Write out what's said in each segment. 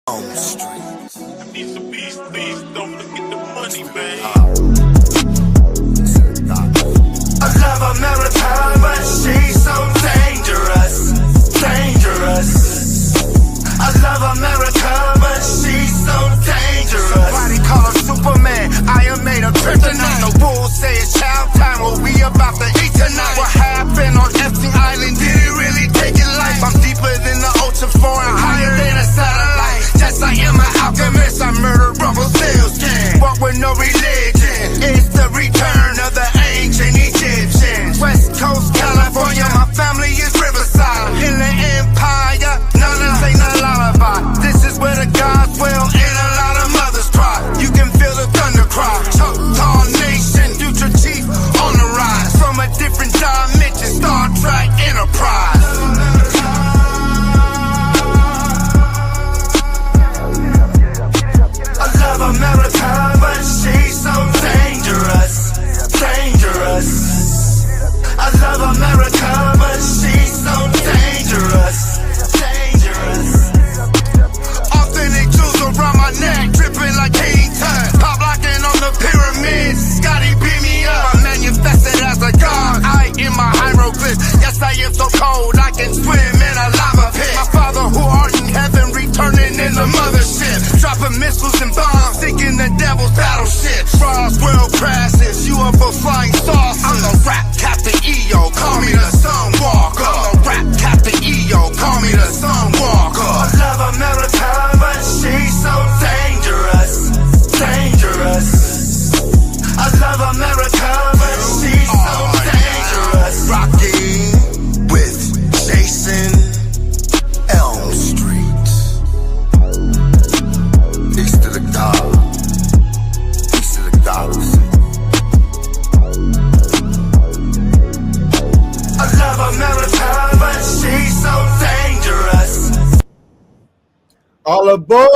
Owens. Need some beast, don't forget the money, man. I love America, but she's so dangerous, dangerous. I love America, but she's so dangerous. Somebody call her Superman, I am made of kryptonite. The wolves say it's chow time, what we about to eat tonight. What happened on Epstein Island, did it really take your life? I'm deeper than the ocean floor and higher than a satellite. Yes, I am an alchemist, I murder rubble salesmen. But with no religion, it's the return of the ancient Egyptians. West Coast, California, my family is Riverside. In the Empire, none of ain't a lullaby. This is where the gods dwell and a lot of mothers cry. You can feel the thunder cry. Choctaw Nation, future chief on the rise. From a different dimension, Star Trek Enterprise. I love America, but she's so dangerous, dangerous. I love America, but she's so dangerous, dangerous. Authentic jewels around my neck, dripping like King Tut. Pop locking on the pyramids, Scotty beat me up. I'm manifested as a god, I in my hieroglyphs. Yes, I am so cold, I can swim in a lava pit. My father who art in heaven, returning in the mothership. Dropping missiles and bombs, sinking the devil's battleship. Roswell crashes, UFO flying saucers. I'm the rap Captain EO, call me the Sunwalker. I'm the rap Captain EO, call me the Sunwalker. I love America, but she's so dangerous, dangerous. I love America, but she's so dangerous. Rocking with Jason Elm Street. Peace to the God. Peace to the goddess. I love America, but she's so dangerous. All aboard!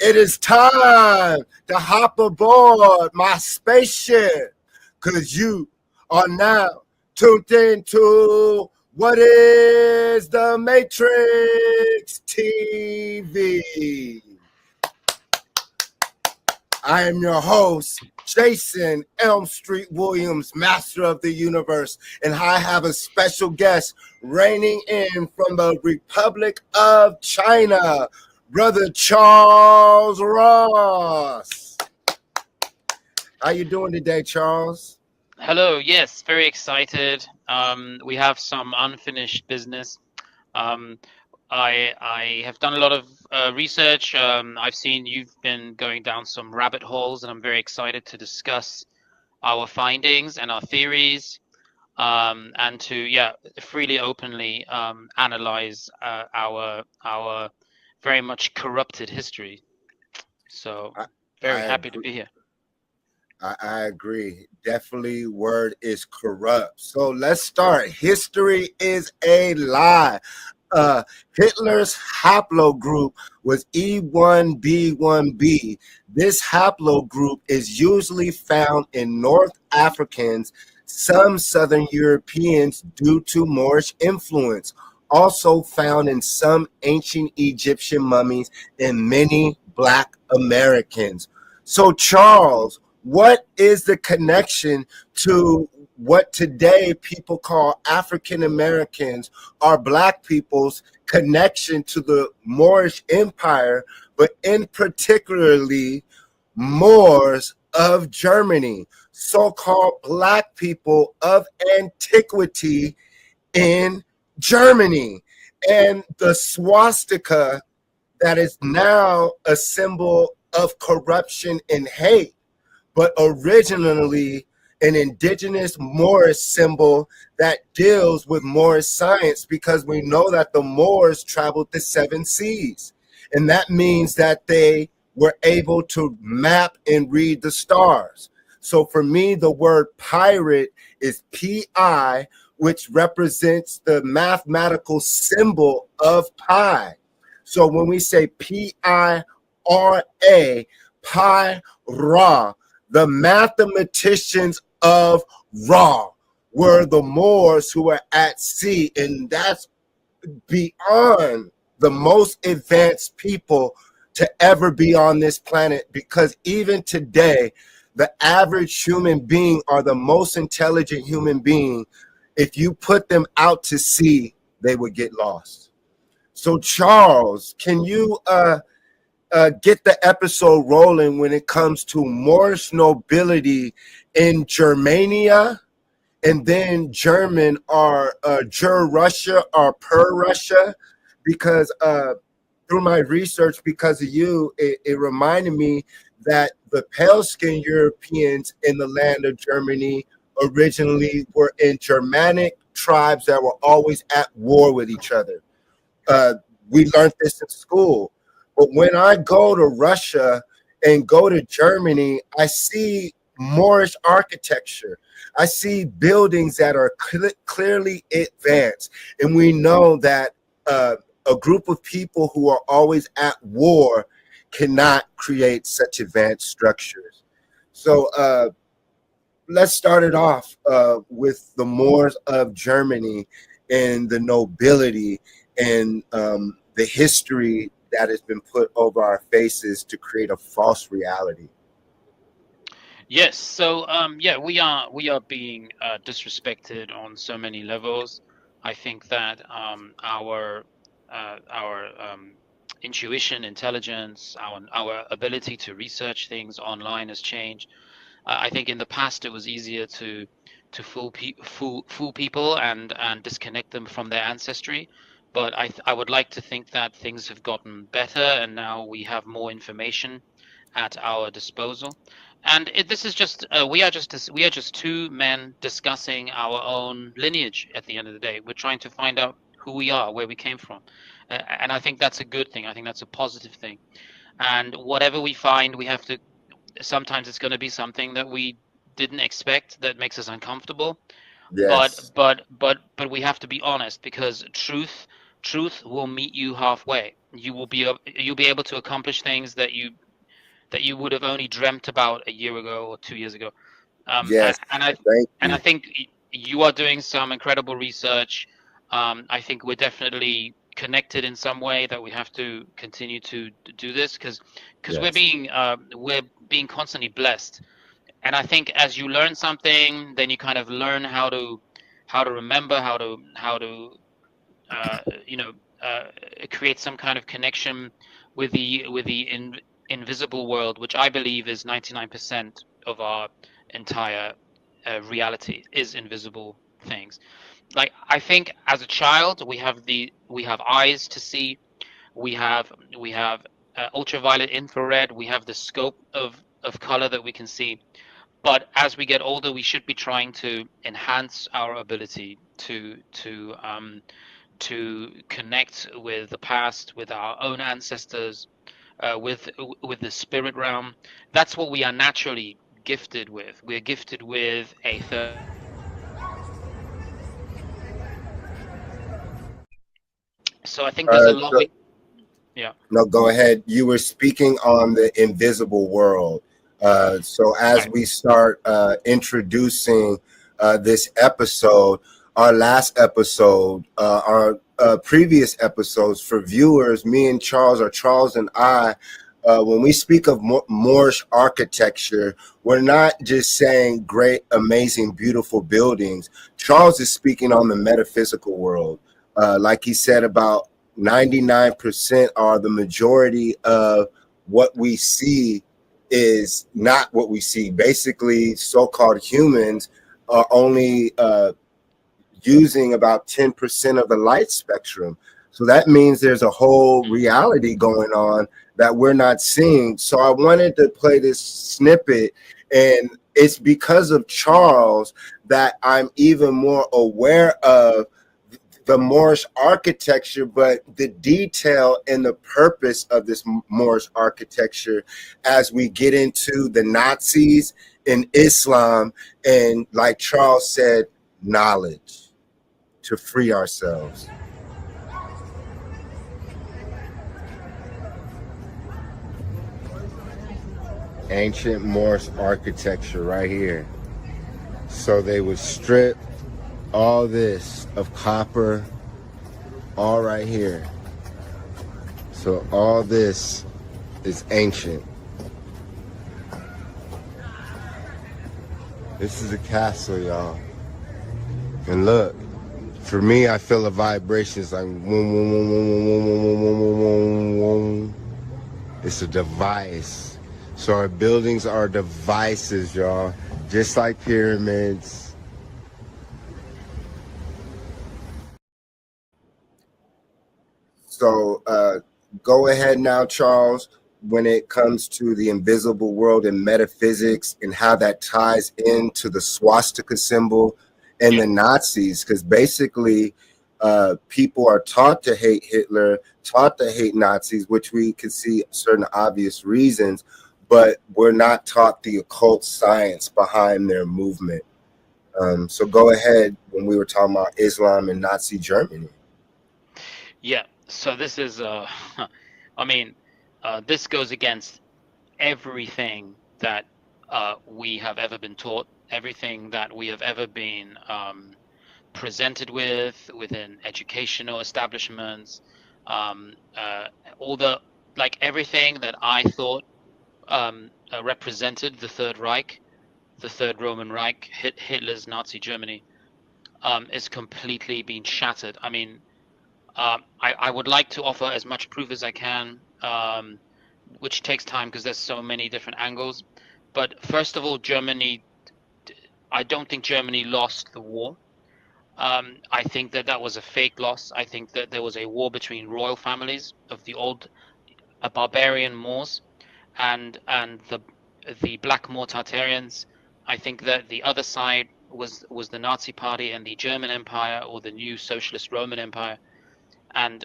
It is time to hop aboard my spaceship, cause you are now tuned into what is the Matrix TV. I am your host, Jason Elm Street Williams, Master of the Universe, and I have a special guest reigning in from the Republic of China, Brother Charles Ross. How you doing today, Charles? Hello. Yes, very excited. We have some unfinished business. I have done a lot of research. I've seen you've been going down some rabbit holes, and I'm very excited to discuss our findings and our theories, and to freely, openly analyze our very much corrupted history. So very happy to be here. I agree. Definitely, word is corrupt. So let's start. History is a lie. Hitler's haplogroup was E1B1B. This haplogroup is usually found in North Africans, some Southern Europeans due to Moorish influence, also found in some ancient Egyptian mummies and many Black Americans. So Charles, what is the connection to what today people call African Americans or Black people's connection to the Moorish Empire, but in particularly Moors of Germany, so-called Black people of antiquity in Germany, and the swastika that is now a symbol of corruption and hate, but originally an indigenous Moorish symbol that deals with Moorish science, because we know that the Moors traveled the 7 seas. And that means that they were able to map and read the stars. So for me, the word pirate is P-I, which represents the mathematical symbol of pi. So when we say P-I-R-A, Pi Ra, the mathematicians of Ra were the Moors who were at sea, and that's beyond the most advanced people to ever be on this planet, because even today, the average human being or the most intelligent human being, if you put them out to sea, they would get lost. So, Charles, can you get the episode rolling when it comes to Moorish nobility in Germania, and then German or Ger Russia or Per Russia? Because through my research, because of you, it reminded me that the pale skinned Europeans in the land of Germany originally were in Germanic tribes that were always at war with each other. Uh, we learned this in school. But when I go to Russia and go to Germany, I see Moorish architecture. I see buildings that are clearly advanced. And we know that a group of people who are always at war cannot create such advanced structures. So let's start it off with the Moors of Germany and the nobility and the history that has been put over our faces to create a false reality. Yes. So yeah, we are being disrespected on so many levels. I think that our intuition, intelligence, our ability to research things online has changed. I think in the past it was easier to fool people and disconnect them from their ancestry. But I would like to think that things have gotten better, and now we have more information at our disposal. And this is just we are just two men discussing our own lineage. At the end of the day, we're trying to find out who we are, where we came from, and I think that's a good thing. I think that's a positive thing. And whatever we find, we have to. Sometimes it's going to be something that we didn't expect that makes us uncomfortable. But Yes. we have to be honest, because truth will meet you halfway. You'll be able to accomplish things that you would have only dreamt about a year ago or 2 years ago. Yes. And Thank I you. think you are doing some incredible research. I think we're definitely connected in some way that we have to continue to do this, because Yes. we're being constantly blessed. And I think as you learn something, then you kind of learn how to remember, how to uh, you know uh, create some kind of connection with the invisible world, which I believe is 99% of our entire reality is invisible things. Like, I think as a child we have eyes to see, we have ultraviolet, infrared, we have the scope of color that we can see. But as we get older, we should be trying to enhance our ability to connect with the past, with our own ancestors, with the spirit realm. That's what we are naturally gifted with. We're gifted with a third so I think there's a lot So we yeah. no, go ahead. You were speaking on the invisible world. So as Right. we start introducing this episode, our last episode, our previous episodes for viewers, me and Charles, or Charles and I, when we speak of Moorish architecture, we're not just saying great, amazing, beautiful buildings. Charles is speaking on the metaphysical world. Like he said, about 99% are the majority of what we see is not what we see. Basically, so-called humans are only using about 10% of the light spectrum. So that means there's a whole Mm. reality going on that we're not seeing. So I wanted to play this snippet, and it's because of Charles that I'm even more aware of the Moorish architecture, but the detail and the purpose of this Moorish architecture as we get into the Nazis and Islam, and like Charles said, knowledge to free ourselves. Ancient Moorish architecture right here. So they would strip all this of copper, all right here. So all this is ancient. This is a castle, y'all. And look, for me, I feel a vibration. It's like, woom, woom, woom, woom, woom, woom, woom, woom, woom, woom. It's a device. So our buildings are devices, y'all. Just like pyramids. So go ahead now, Charles, when it comes to the invisible world and metaphysics and how that ties into the swastika symbol and the Nazis, because basically people are taught to hate Hitler, taught to hate Nazis, which we can see certain obvious reasons, but we're not taught the occult science behind their movement. So go ahead when we were talking about Islam and Nazi Germany. Yeah, so this is, I mean, this goes against everything that we have ever been taught, everything that we have ever been presented with within educational establishments, all the, like everything that I thought represented the Third Reich, the Third Roman Reich, Hitler's Nazi Germany, is completely been shattered. I mean, I would like to offer as much proof as I can, which takes time because there's so many different angles. But first of all, Germany, I don't think Germany lost the war. I think that that was a fake loss. I think that there was a war between royal families of the old barbarian Moors and the Black Moor Tartarians. I think that the other side was the Nazi Party and the German Empire, or the new socialist Roman Empire. And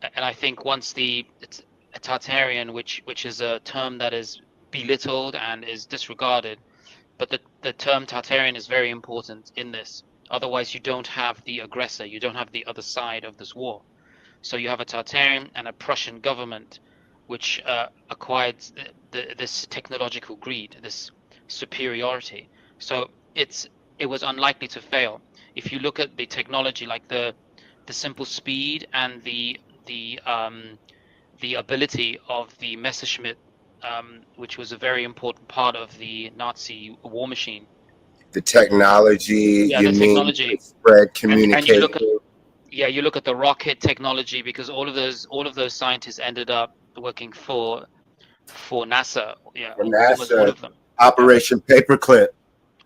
I think once it's a Tartarian, which is a term that is belittled and is disregarded, but the term Tartarian is very important in this. Otherwise, you don't have the aggressor, you don't have the other side of this war. So you have a Tartarian and a Prussian government, which acquired this technological greed, this superiority. So it was unlikely to fail. If you look at the technology, like the simple speed and the ability of the Messerschmitt, which was a very important part of the Nazi war machine. The technology, Yeah, you the mean technology, spread and you look at, communication. yeah, you look at the rocket technology, because all of those scientists ended up working for NASA. Yeah, And almost all NASA, of them. Yeah. Operation Paperclip.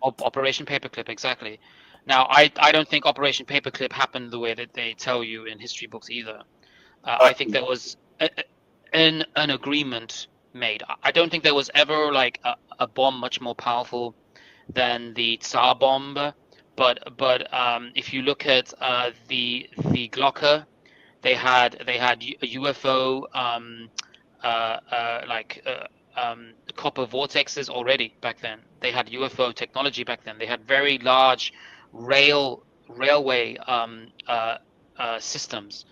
Operation Paperclip, exactly. Now, I don't think Operation Paperclip happened the way that they tell you in history books either. Uh, I think there was an agreement made. I don't think there was ever like a bomb much more powerful than the Tsar bomb. But if you look at the Glocker, they had UFO copper vortexes already back then. They had UFO technology back then. They had very large railway systems,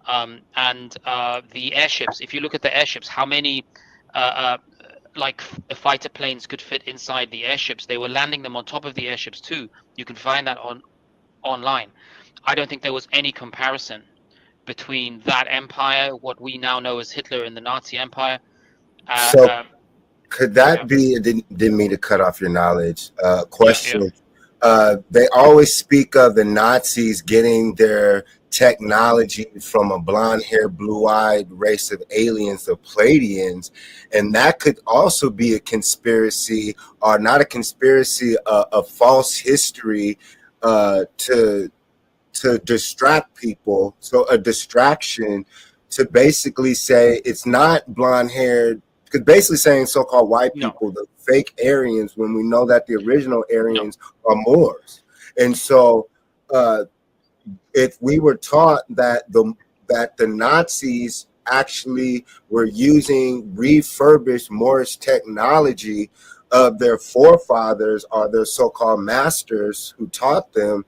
and the airships. If you look at the airships, how many uh, uh, fighter planes could fit inside the airships? They were landing them on top of the airships too. You can find that online. I don't think there was any comparison between that empire, what we now know as Hitler and the Nazi Empire. so could Yeah, that be, didn't mean to cut off your knowledge, yeah. question. They always speak of the Nazis getting their technology from a blonde-haired, blue-eyed race of aliens, the Pleiadians, and that could also be a conspiracy, or not a conspiracy, a false history to distract people. So a distraction to basically say it's not blonde haired, because basically saying so-called white No, people, the fake Aryans, when we know that the original no. Aryans are Moors. And so if we were taught that the Nazis actually were using refurbished Moorish technology of their forefathers or their so-called masters who taught them,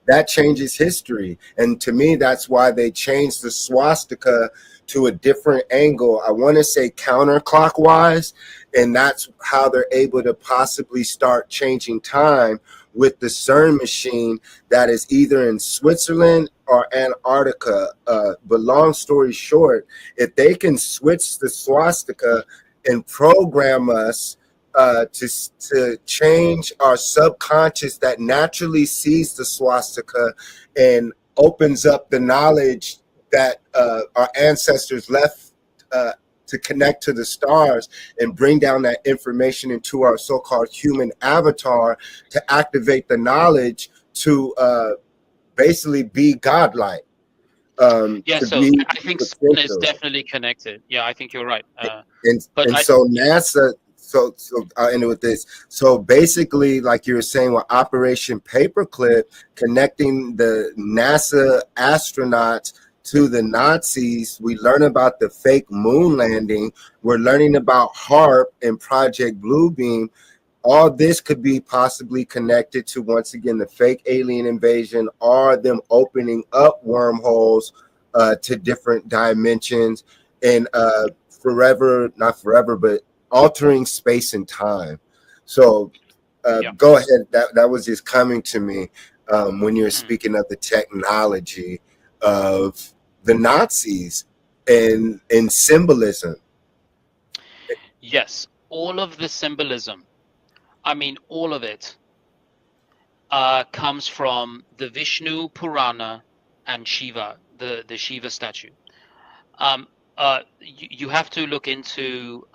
that changes history. And to me, that's why they changed the swastika to a different angle. I want to say counterclockwise. And that's how they're able to possibly start changing time with the CERN machine that is either in Switzerland or Antarctica. But long story short, if they can switch the swastika and program us to change our subconscious that naturally sees the swastika and opens up the knowledge that our ancestors left to connect to the stars and bring down that information into our so-called human avatar to activate the knowledge to basically be godlike, Yeah, to so be I think CERN is potential. definitely connected. Yeah, I think you're right. and But and I, so yeah, NASA, so I'll end it with this. So basically, like you were saying with Operation Paperclip, connecting the NASA astronauts to the Nazis, we learn about the fake moon landing. We're learning about HARP and Project Bluebeam. All this could be possibly connected to, once again, the fake alien invasion or them opening up wormholes to different dimensions and forever, not forever, but altering space and time. So yeah. go ahead. That was just coming to me when you're Mm. speaking of the technology of the Nazis and symbolism. Yes, all of the symbolism, I mean, all of it comes from the Vishnu Purana and Shiva, the Shiva statue. Um, you have to look into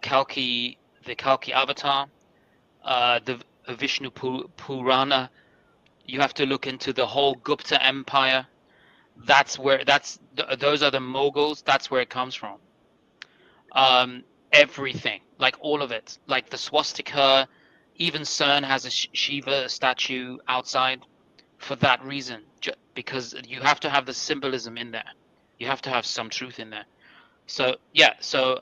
Kalki, the Kalki avatar, the Vishnu Purana. You have to look into the whole Gupta Empire. Those are the Mughals. That's where it comes from. Um, Everything, like all of it, like the swastika. Even CERN has a Shiva statue outside for that reason, because you have to have the symbolism in there. You have to have some truth in there. So yeah, so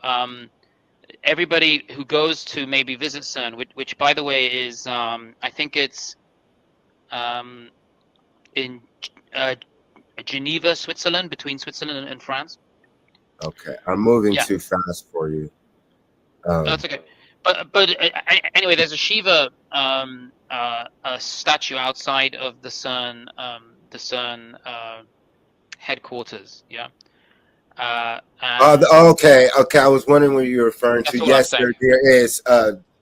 everybody who goes to maybe visit CERN, which by the way is I think it's um, in uh, Geneva, Switzerland, between Switzerland and France. Okay, I'm moving Yeah, too fast for you. that's okay. But anyway, there's a Shiva a statue outside of the CERN headquarters. Yeah, and Okay, okay. I was wondering what you were referring to. that's all I'm Yes, saying. there is.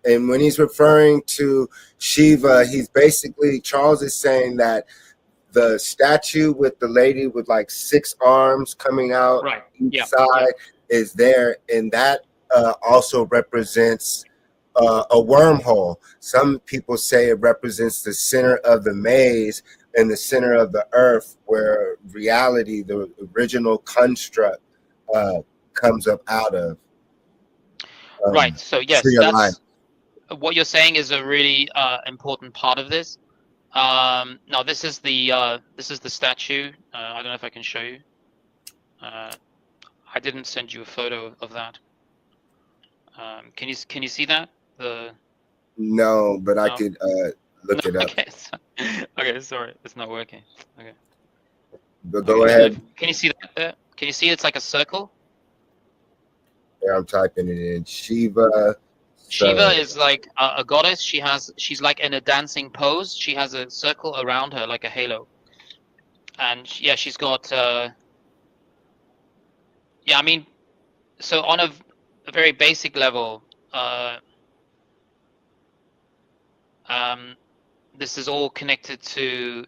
And when he's referring to Shiva, he's basically, Charles is saying that the statue with the lady with like six arms coming out Right. each Yeah. Yeah. side is there, and that also represents a wormhole. Some people say it represents the center of the maze and the center of the earth, where reality, the original construct, uh, comes up out of. Right. So Tree yes, of life. that's what you're saying is a really important part of this. Now this is the statue. I don't know if I can show you. I didn't send you a photo of that. Can you see that? The No, but I no could no look it up. okay okay, sorry, it's not working. Okay, But go okay, so ahead. can you see that there? Can you see it's like a circle? There, I'm typing it in. Shiva. Shiva Sun. is like a goddess. She's like in a dancing pose. She has a circle around her like a halo, and yeah, she's got yeah. I mean, so on a very basic level, um, this is all connected to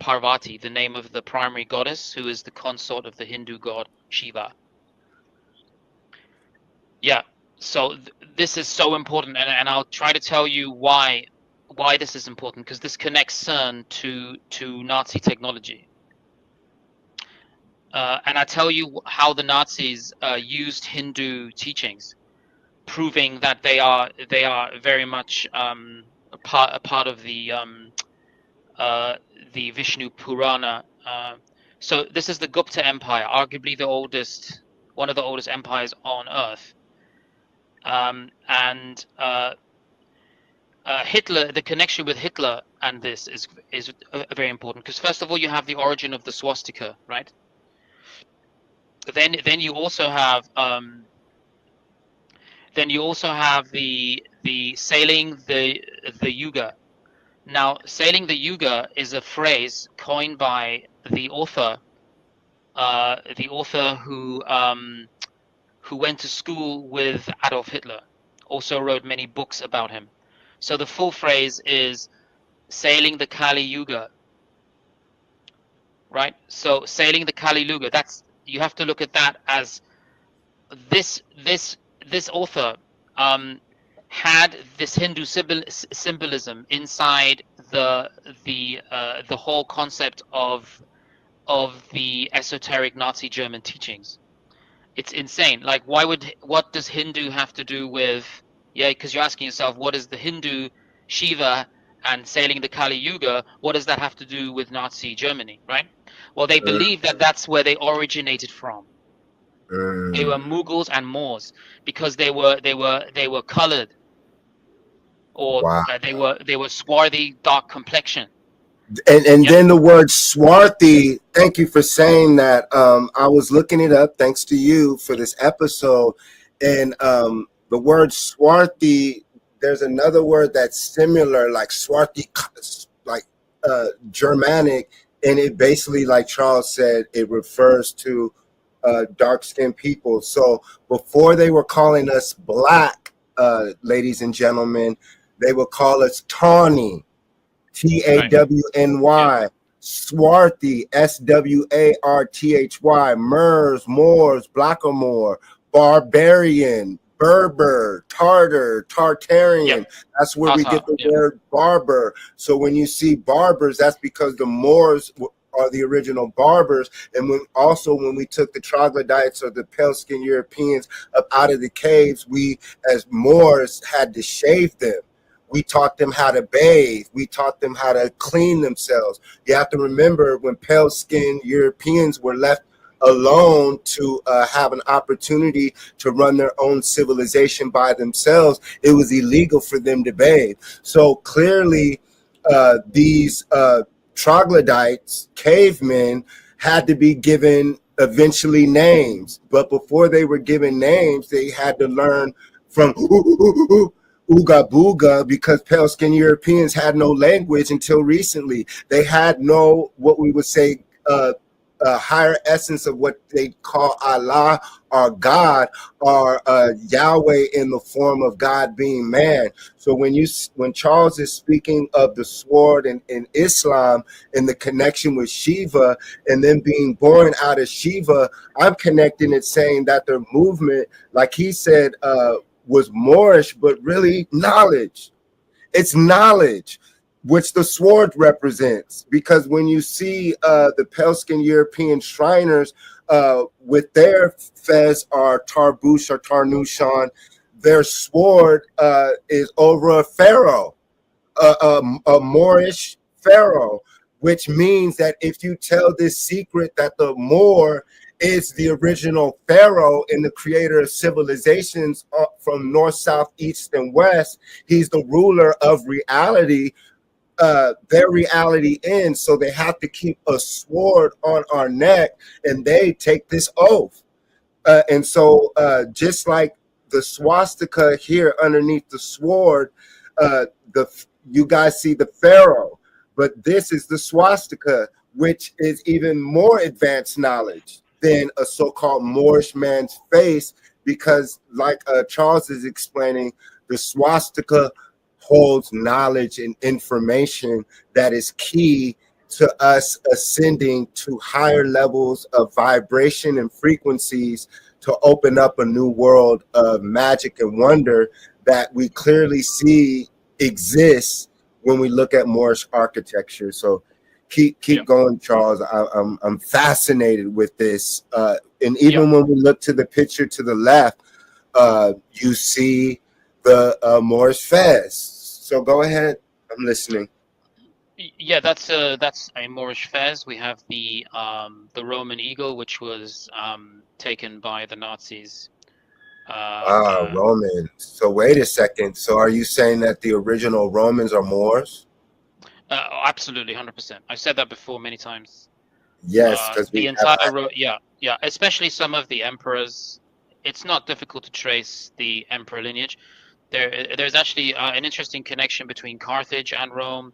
Parvati, the name of the primary goddess, who is the consort of the Hindu god Shiva. Yeah. So this is so important, and I'll try to tell you why this is important, because this connects CERN to Nazi technology. And I tell you how the Nazis used Hindu teachings, proving that they are very much a part of the Vishnu Purana. So this is the Gupta Empire, arguably one of the oldest empires on Earth. And Hitler, the connection with Hitler and this is very important, because first of all you have the origin of the swastika, right? Then you also have the sailing the Yuga. Now, sailing the Yuga is a phrase coined by the author who went to school with Adolf Hitler, also wrote many books about him. So the full phrase is sailing the Kali Yuga, right? So sailing the Kali Yuga, that's, you have to look at that as this this this author um, had this Hindu symbolism inside the whole concept of the esoteric Nazi German teachings. It's insane. Like, what does Hindu have to do with, yeah? Because you're asking yourself, what is the Hindu Shiva and sailing the Kali Yuga? What does that have to do with Nazi Germany, right? Well, they Mm, believe that that's where they originated from. They mm. were Mughals and Moors because they were colored, or Wow. they were swarthy, dark complexion. And Yep. then the word swarthy, thank you for saying that. I was looking it up thanks to you for this episode. And the word swarthy, there's another word that's similar, like swarthy, like Germanic. And it basically, like Charles said, it refers to dark-skinned people. So before they were calling us black, ladies and gentlemen, they would call us tawny. Right. Yeah. Tawny, Swarthy, Swarthy, Mers, Moors, Blackamoor, Barbarian, Berber, Tartar, Yep. Tartarian. That's where we Tata. get the Yeah. word barber. So when you see barbers, that's because the Moors are the original barbers. And when we took the troglodytes or the pale skinned Europeans up out of the caves, we as Moors had to shave them. We taught them how to bathe. We taught them how to clean themselves. You have to remember when pale skinned Europeans were left alone to have an opportunity to run their own civilization by themselves, it was illegal for them to bathe. So clearly, these troglodytes, cavemen, had to be given eventually names. But before they were given names, they had to learn from Ooga Booga, because pale skinned Europeans had no language until recently. They had no, what we would say, a higher essence of what they call Allah or God, or Yahweh in the form of God being man. So when Charles is speaking of the sword in Islam and the connection with Shiva and then being born out of Shiva, I'm connecting it saying that the movement, like he said, was Moorish, but really knowledge. It's knowledge, which the sword represents. Because when you see the pale skinned European Shriners with their fez or tarbush or tarnushan, their sword is over a pharaoh, a Moorish pharaoh, which means that if you tell this secret that the Moor is the original pharaoh and the creator of civilizations from north, south, east, and west, he's the ruler of reality. Their reality ends, so they have to keep a sword on our neck, and they take this oath. And so, just like the swastika here underneath the sword, the you guys see the pharaoh, but this is the swastika, which is even more advanced knowledge than a so-called Moorish man's face, because, like Charles is explaining, the swastika holds knowledge and information that is key to us ascending to higher levels of vibration and frequencies to open up a new world of magic and wonder that we clearly see exists when we look at Moorish architecture. So keep Yep. going, Charles. I'm fascinated with this, and Yep. even when we look to the picture to the left, you see the Moorish fez. So go ahead. I'm listening. Yeah, that's a Moorish fez. We have the Roman eagle, which was taken by the Nazis. Uh, Ah, uh, Romans. So wait a second. So are you saying that the original Romans are Moors? Absolutely, 100%. I've said that before many times. Yes, because The we have. entire yeah, yeah, especially some of the emperors. It's not difficult to trace the emperor lineage. There's actually an interesting connection between Carthage and Rome.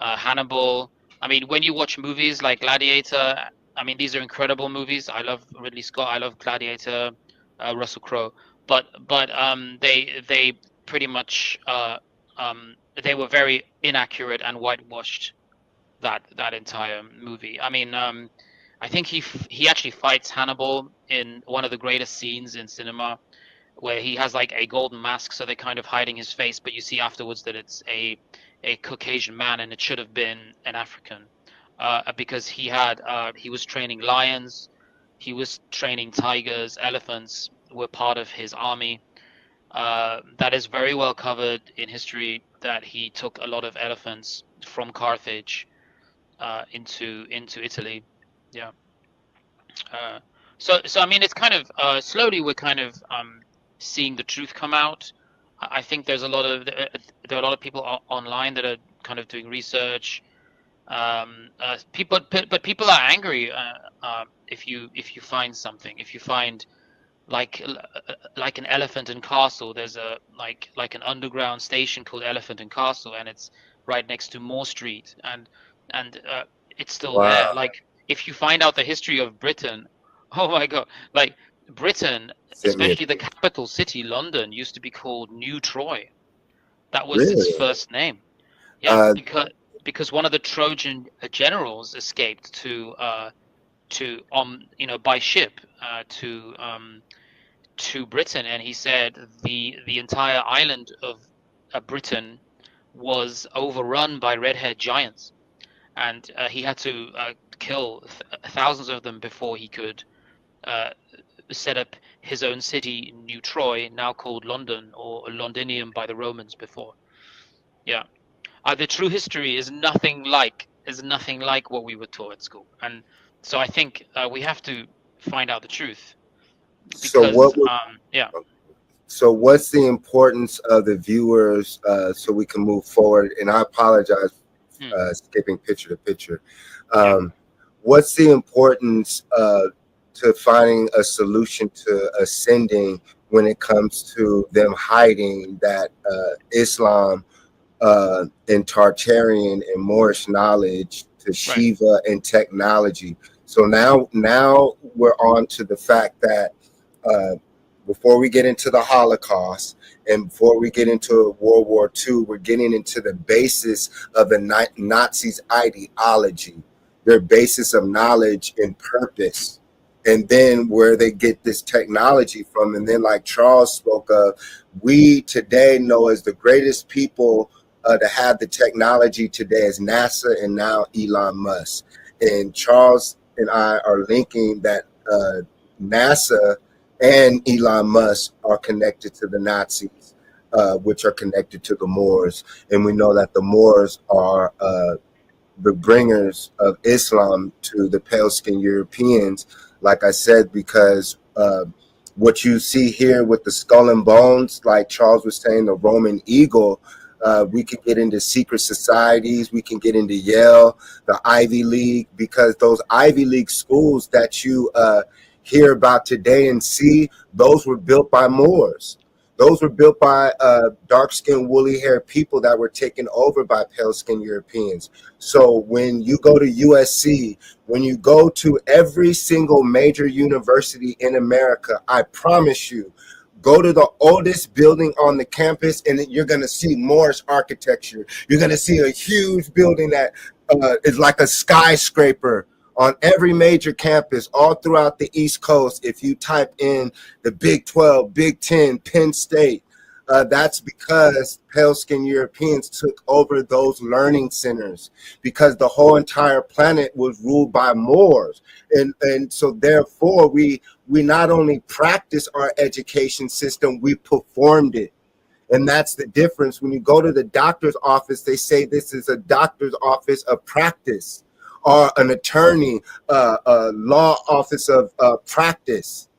Hannibal. I mean, when you watch movies like Gladiator, I mean, these are incredible movies. I love Ridley Scott. I love Gladiator, Russell Crowe. But they pretty much they were very inaccurate and whitewashed that entire movie. I mean, I think he actually fights Hannibal in one of the greatest scenes in cinema, where he has like a golden mask, so they're kind of hiding his face, but you see afterwards that it's a Caucasian man, and it should have been an African, because he was training lions, he was training tigers, elephants were part of his army. That is very well covered in history, that he took a lot of elephants from Carthage into Italy. Yeah. Uh, so I mean, it's kind of slowly we're kind of seeing the truth come out. I think there are a lot of people online that are kind of doing research. But people are angry if you find something. If you find like like an Elephant and Castle, there's a like an underground station called Elephant and Castle, and it's right next to Moore Street, and it's still there. Wow. Like if you find out the history of Britain, oh my God, like Britain, Send me a especially the capital city, London, used to be called New Troy. That was its really. first name. Yeah, Uh, because one of the Trojan generals escaped to by ship to Britain, and he said the entire island of Britain was overrun by red-haired giants, and he had to kill thousands of them before he could uh, set up his own city, New Troy, now called London, or Londinium by the Romans before. Yeah, the true history is nothing like what we were taught at school, and so I think we have to find out the truth so because what would yeah. so what's the importance of the viewers, so we can move forward? And I apologize, Hmm. skipping picture to picture. Yeah. What's the importance to finding a solution to ascending when it comes to them hiding that Islam and Tartarian and Moorish knowledge to Right. Shiva and technology? So now we're on to the fact that uh, before we get into the Holocaust and before we get into World War II, we're getting into the basis of the Nazis' ideology, their basis of knowledge and purpose, and then where they get this technology from. And then, like Charles spoke of, we today know as the greatest people to have the technology today is NASA and now Elon Musk. And Charles and I are linking that NASA and Elon Musk are connected to the Nazis, which are connected to the Moors. And we know that the Moors are the bringers of Islam to the pale skinned Europeans, like I said, because what you see here with the skull and bones, like Charles was saying, the Roman eagle, we could get into secret societies, we can get into Yale, the Ivy League, because those Ivy League schools that you hear about today and see, those were built by Moors. Those were built by dark-skinned, woolly-haired people that were taken over by pale-skinned Europeans. So when you go to USC, when you go to every single major university in America, I promise you, go to the oldest building on the campus and you're going to see Moorish architecture. You're going to see a huge building that is like a skyscraper on every major campus all throughout the East Coast. If you type in the Big 12, Big 10, Penn State, that's because pale-skinned Europeans took over those learning centers, because the whole entire planet was ruled by Moors. And so therefore we not only practice our education system, we performed it. And that's the difference. When you go to the doctor's office, they say this is a doctor's office of practice, or an attorney, a law office of practice.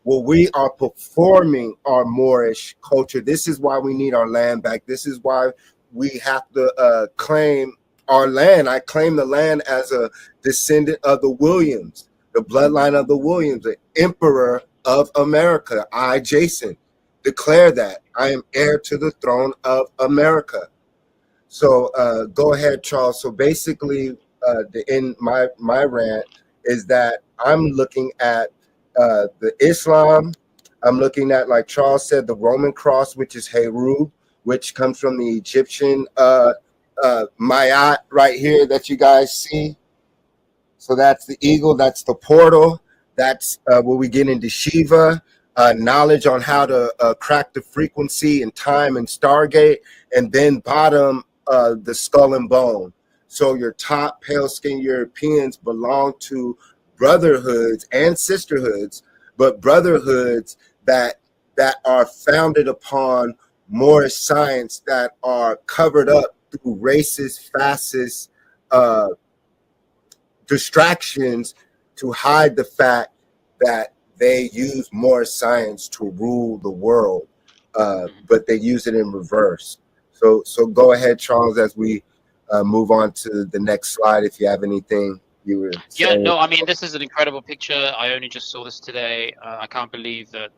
Well, we are performing our Moorish culture. This is why we need our land back. This is why we have to claim our land. I claim the land as a descendant of the Williams, the bloodline of the Williams, the emperor of America. I, Jason, declare that I am heir to the throne of America. So go ahead, Charles. So basically, in my rant is that I'm looking at the Islam. I'm looking at, like Charles said, the Roman cross, which is Heru, which comes from the Egyptian Mayat right here that you guys see. So that's the eagle, that's the portal, that's where we get into Shiva, knowledge on how to crack the frequency and time and Stargate, and then bottom, the skull and bone. So your top pale skinned Europeans belong to brotherhoods and sisterhoods, but brotherhoods that are founded upon Moorish science, that are covered up through racist, fascist distractions to hide the fact that they use more science to rule the world, but they use it in reverse. So go ahead, Charles, as we move on to the next slide. If you have anything you were Yeah, saying. no, I mean, this is an incredible picture. I only just saw this today. I can't believe that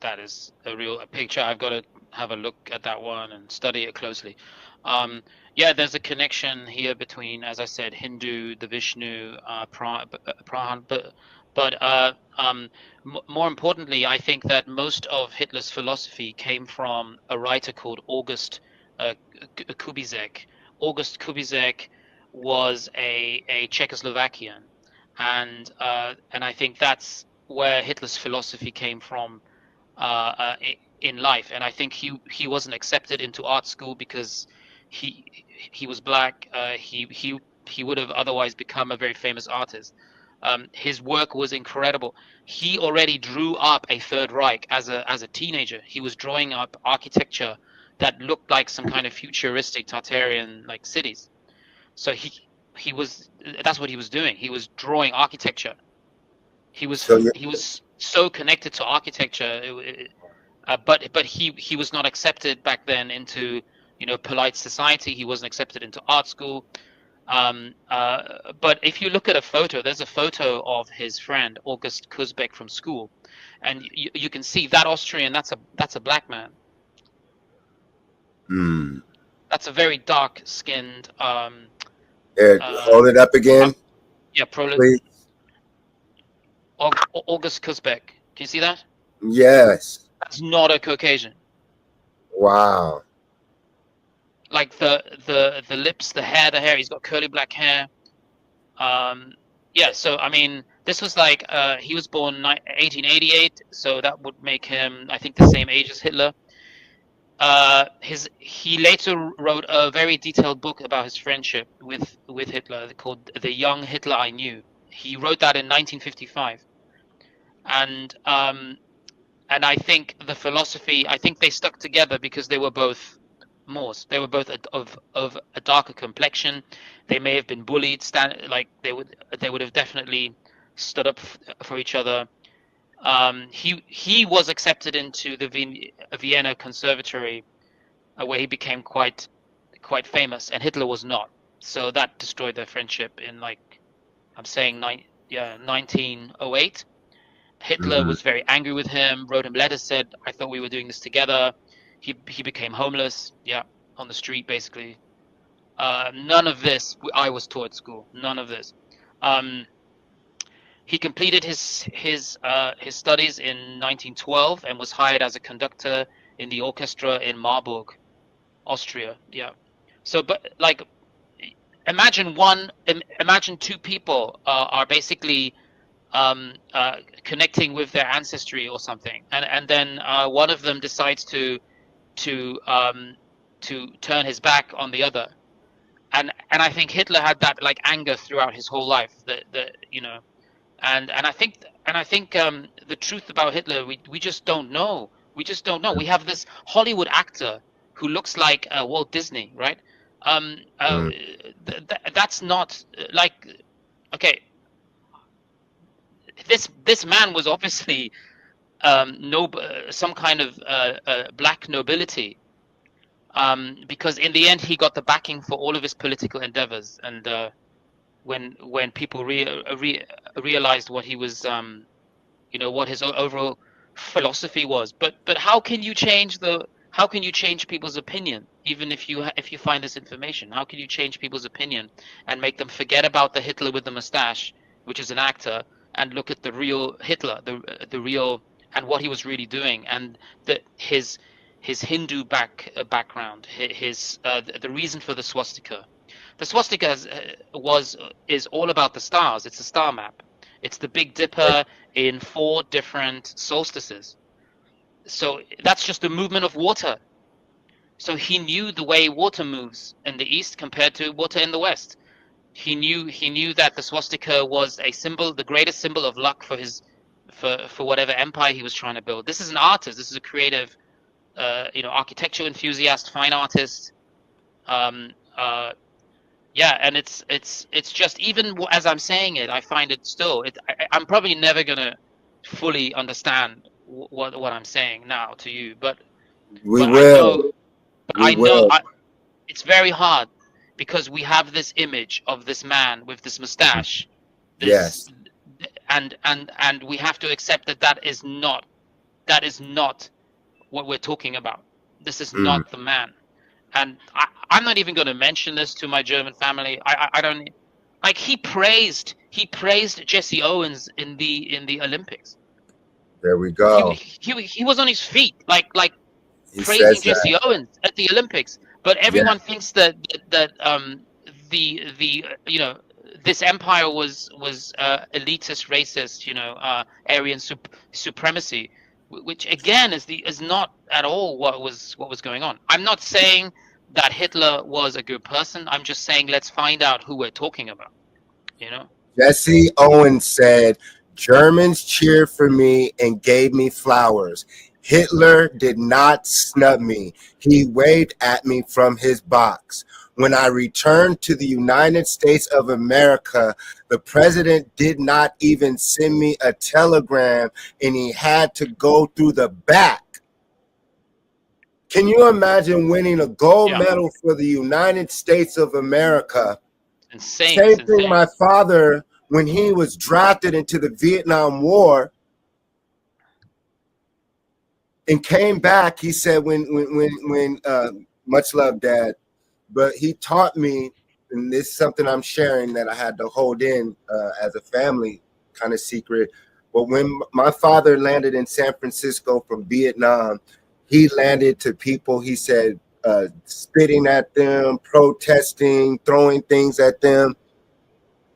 that is a picture. I've got to have a look at that one and study it closely. Um, yeah, there's a connection here between, as I said, Hindu, the Vishnu, Prahan, but more importantly, I think that most of Hitler's philosophy came from a writer called uh, Kubizek. August Kubizek was a Czechoslovakian, and I think that's where Hitler's philosophy came from in life. And I think he wasn't accepted into art school because he he was black. He would have otherwise become a very famous artist. His work was incredible. He already drew up a Third Reich as a teenager. He was drawing up architecture that looked like some kind of futuristic Tartarian like cities. So he was that's what he was doing. He was drawing architecture. So you're, He was so connected to architecture, but he was not accepted back then into polite society. He wasn't accepted into art school. But if you look at a photo, there's a photo of his friend August Kuzbeck from school, and you can see that Austrian. That's a black man. That's a very dark skinned. hold it up Um, again, yeah, please. August Kuzbeck. Can you see that? Yes. That's not a Caucasian. Wow. Like the lips, the hair. He's got curly black hair. Um, yeah. So I mean, this was like he was born 1888, so that would make him, I think, the same age as Hitler. He later wrote a very detailed book about his friendship with Hitler called "The Young Hitler I Knew." He wrote that in 1955, and I think the philosophy, I think they stuck together because they were both Moors. They were both of a darker complexion. They may have been bullied, like they would have definitely stood up for each other. He was accepted into the Vienna Conservatory, where he became quite famous, and Hitler was not. So that destroyed their friendship in, like I'm saying, 1908. Hitler Mm. was very angry with him, wrote him letters, said, "I thought we were doing this together." He became homeless, yeah, on the street basically. None of this I was taught at school. None of this. Um, he completed his studies in 1912 and was hired as a conductor in the orchestra in Marburg, Austria. Yeah. So, but like, imagine two people are basically connecting with their ancestry or something, and then one of them decides to um, to turn his back on the other, and I think Hitler had that like anger throughout his whole life. And I think the truth about Hitler, we just don't know. We just don't know. We have this Hollywood actor who looks like Walt Disney, right? Um, uh, Mm. that's not like okay. This man was obviously some kind of black nobility, because in the end he got the backing for all of his political endeavors. And when people realized what he was, what his overall philosophy was. But how can you change How can you change people's opinion, even if you find this information? How can you change people's opinion and make them forget about the Hitler with the mustache, which is an actor, and look at the real Hitler, the real, and what he was really doing, and his Hindu background, his the reason for the swastika. The swastika is all about the stars. It's a star map. It's the Big Dipper in 4 different solstices. So that's just the movement of water. So he knew the way water moves in the east compared to water in the west. He knew that the swastika was a symbol, the greatest symbol of luck for his for whatever empire he was trying to build. This is an artist. This is a creative, architecture enthusiast, fine artist. Um, uh, yeah, and it's just, even as I'm saying it, I find it still. I'm probably never gonna fully understand what I'm saying now to you, We but I will. know, We will. it's very hard because we have this image of this man with this mustache, this, Yes. and we have to accept that that is not what we're talking about. This is Mm. not the man. And I'm not even going to mention this to my German family. I don't like. He praised Jesse Owens in the Olympics. There we He go. he was on his feet, like He praising says that. Jesse Owens at the Olympics. But Yeah. everyone thinks that the this empire was elitist, racist, Aryan supremacy, which again is not at all what was going on. I'm not saying that Hitler was a good person. I'm just saying let's find out who we're talking about. You know. Jesse Owens said, Germans cheered for me and gave me flowers. Hitler did not snub me. He waved at me from his box. When I returned to the United States of America, the president did not even send me a telegram, and he had to go through the back. Can you imagine winning a gold Yeah. medal for the United States of America? Insane. It's Same thing, insane. my father, when he was drafted into the Vietnam War and came back, he said, when much love, Dad, but he taught me, and this is something I'm sharing that I had to hold in as a family kind of secret. But when my father landed in San Francisco from Vietnam, he landed to people, he said, spitting at them, protesting, throwing things at them.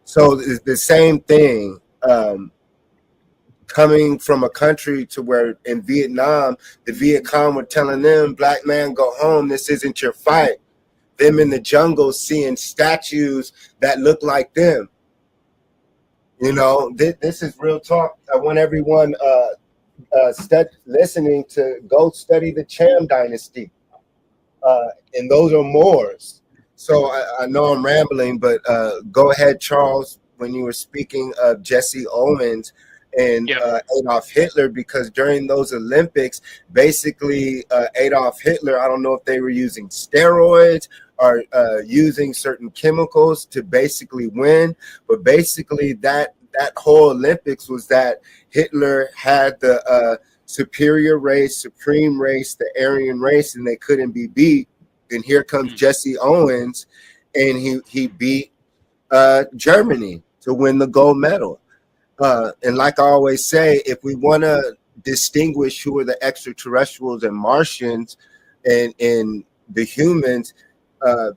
So it's the same thing. Coming from a country to where in Vietnam, the Viet Cong were telling them, black man, go home. This isn't your fight. Them in the jungle seeing statues that look like them. This is real talk. I want everyone listening to go study the Cham dynasty. And those are Moors. So I know I'm rambling, but go ahead, Charles, when you were speaking of Jesse Owens and Yeah. Adolf Hitler, because during those Olympics, basically Adolf Hitler, I don't know if they were using steroids or using certain chemicals to basically win, but basically that whole Olympics was that Hitler had the superior race, supreme race, the Aryan race, and they couldn't be beat. And here comes Jesse Owens, and he beat Germany to win the gold medal. And like I always say, if we want to distinguish who are the extraterrestrials and Martians and the humans,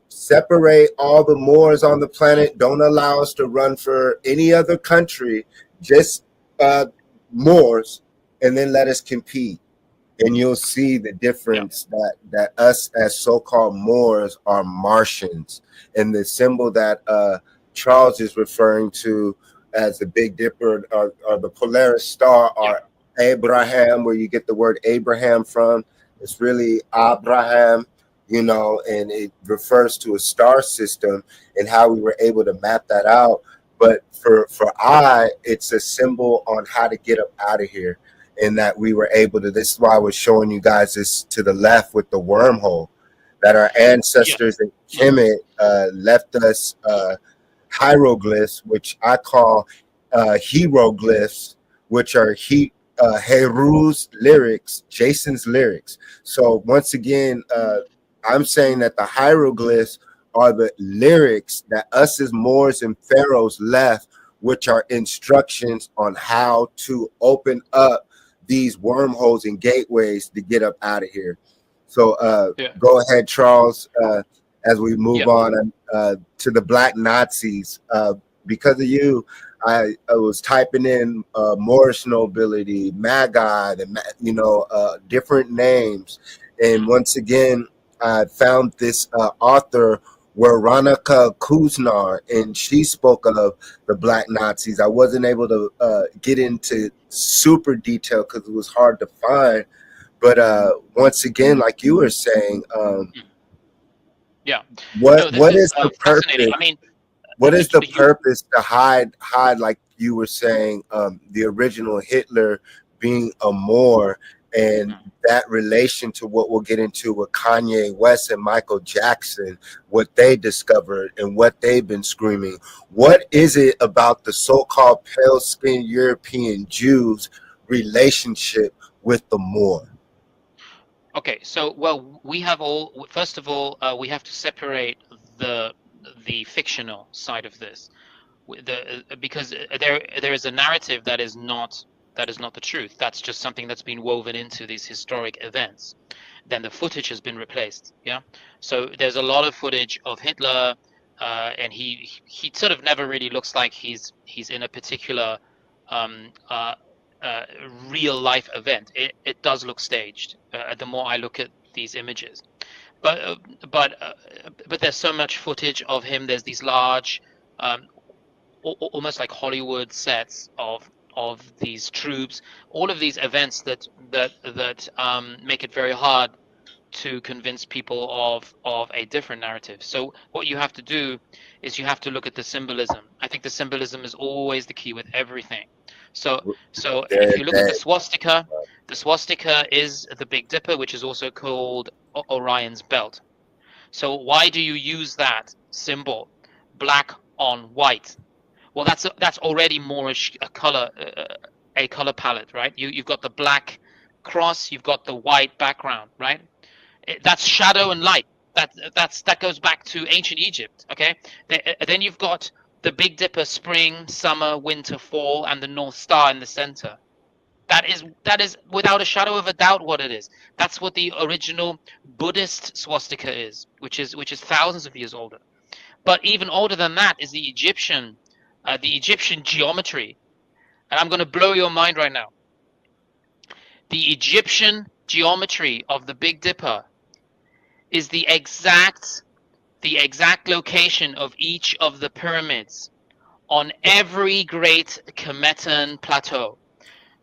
separate all the Moors on the planet. Don't allow us to run for any other country, just Moors, and then let us compete. And you'll see the difference that us as so-called Moors are Martians. And the symbol that Charles is referring to as the Big Dipper or the Polaris Star or Abraham, where you get the word Abraham from. It's really Abraham, and it refers to a star system and how we were able to map that out. But for it's a symbol on how to get up out of here. And that we were able to, this is why I was showing you guys this to the left with the wormhole, that our ancestors in Kemet left us hieroglyphs, which I call hieroglyphs, which are Heru's lyrics, Jason's lyrics. So once again, I'm saying that the hieroglyphs are the lyrics that us as Moors and pharaohs left, which are instructions on how to open up these wormholes and gateways to get up out of here. So Yeah. go ahead, Charles, as we move Yeah. on to the Black Nazis. Because of you, I was typing in Moorish nobility, Magi, different names. And once again, I found this author, Veronica Kuznar, and she spoke of the Black Nazis. I wasn't able to get into super detail because it was hard to find. But once again, like you were saying, Yeah. No, this what is is the fascinating. purpose? I mean, What is the you. purpose to hide, like you were saying, the original Hitler being a Moor, and that relation to what we'll get into with Kanye West and Michael Jackson, what they discovered and what they've been screaming? What is it about the so-called pale-skinned European Jews' relationship with the Moor? Okay, so well, we have all. First of all, we have to separate the the fictional side of this. Because there is a narrative that is not the truth. That's just something that's been woven into these historic events. Then the footage has been replaced. Yeah, so there's a lot of footage of Hitler, and he sort of never really looks like he's in a particular um, uh, uh, real life event. It does look staged. The more I look at these images, but uh, but uh, but there's so much footage of him. There's these large, um, almost like Hollywood sets of these troops, all of these events that make it very hard to convince people of a different narrative. So what you have to do is you have to look at the symbolism. I think the symbolism is always the key with everything. So if There, you look at that the swastika is the Big Dipper, which is also called Orion's belt. So why do you use that symbol, black on white? Well, that's already Moorish a color palette, right? You've got the black cross, you've got the white background, right? That's shadow and light. That goes back to ancient Egypt. Okay, then you've got the Big Dipper, spring, summer, winter, fall, and the North Star in the center. That is without a shadow of a doubt what it is. That's what the original Buddhist swastika is, which is thousands of years older. But even older than that is the Egyptian geometry. And I'm going to blow your mind right now. The Egyptian geometry of the Big Dipper is the exact location of each of the pyramids on every great Kemetan plateau.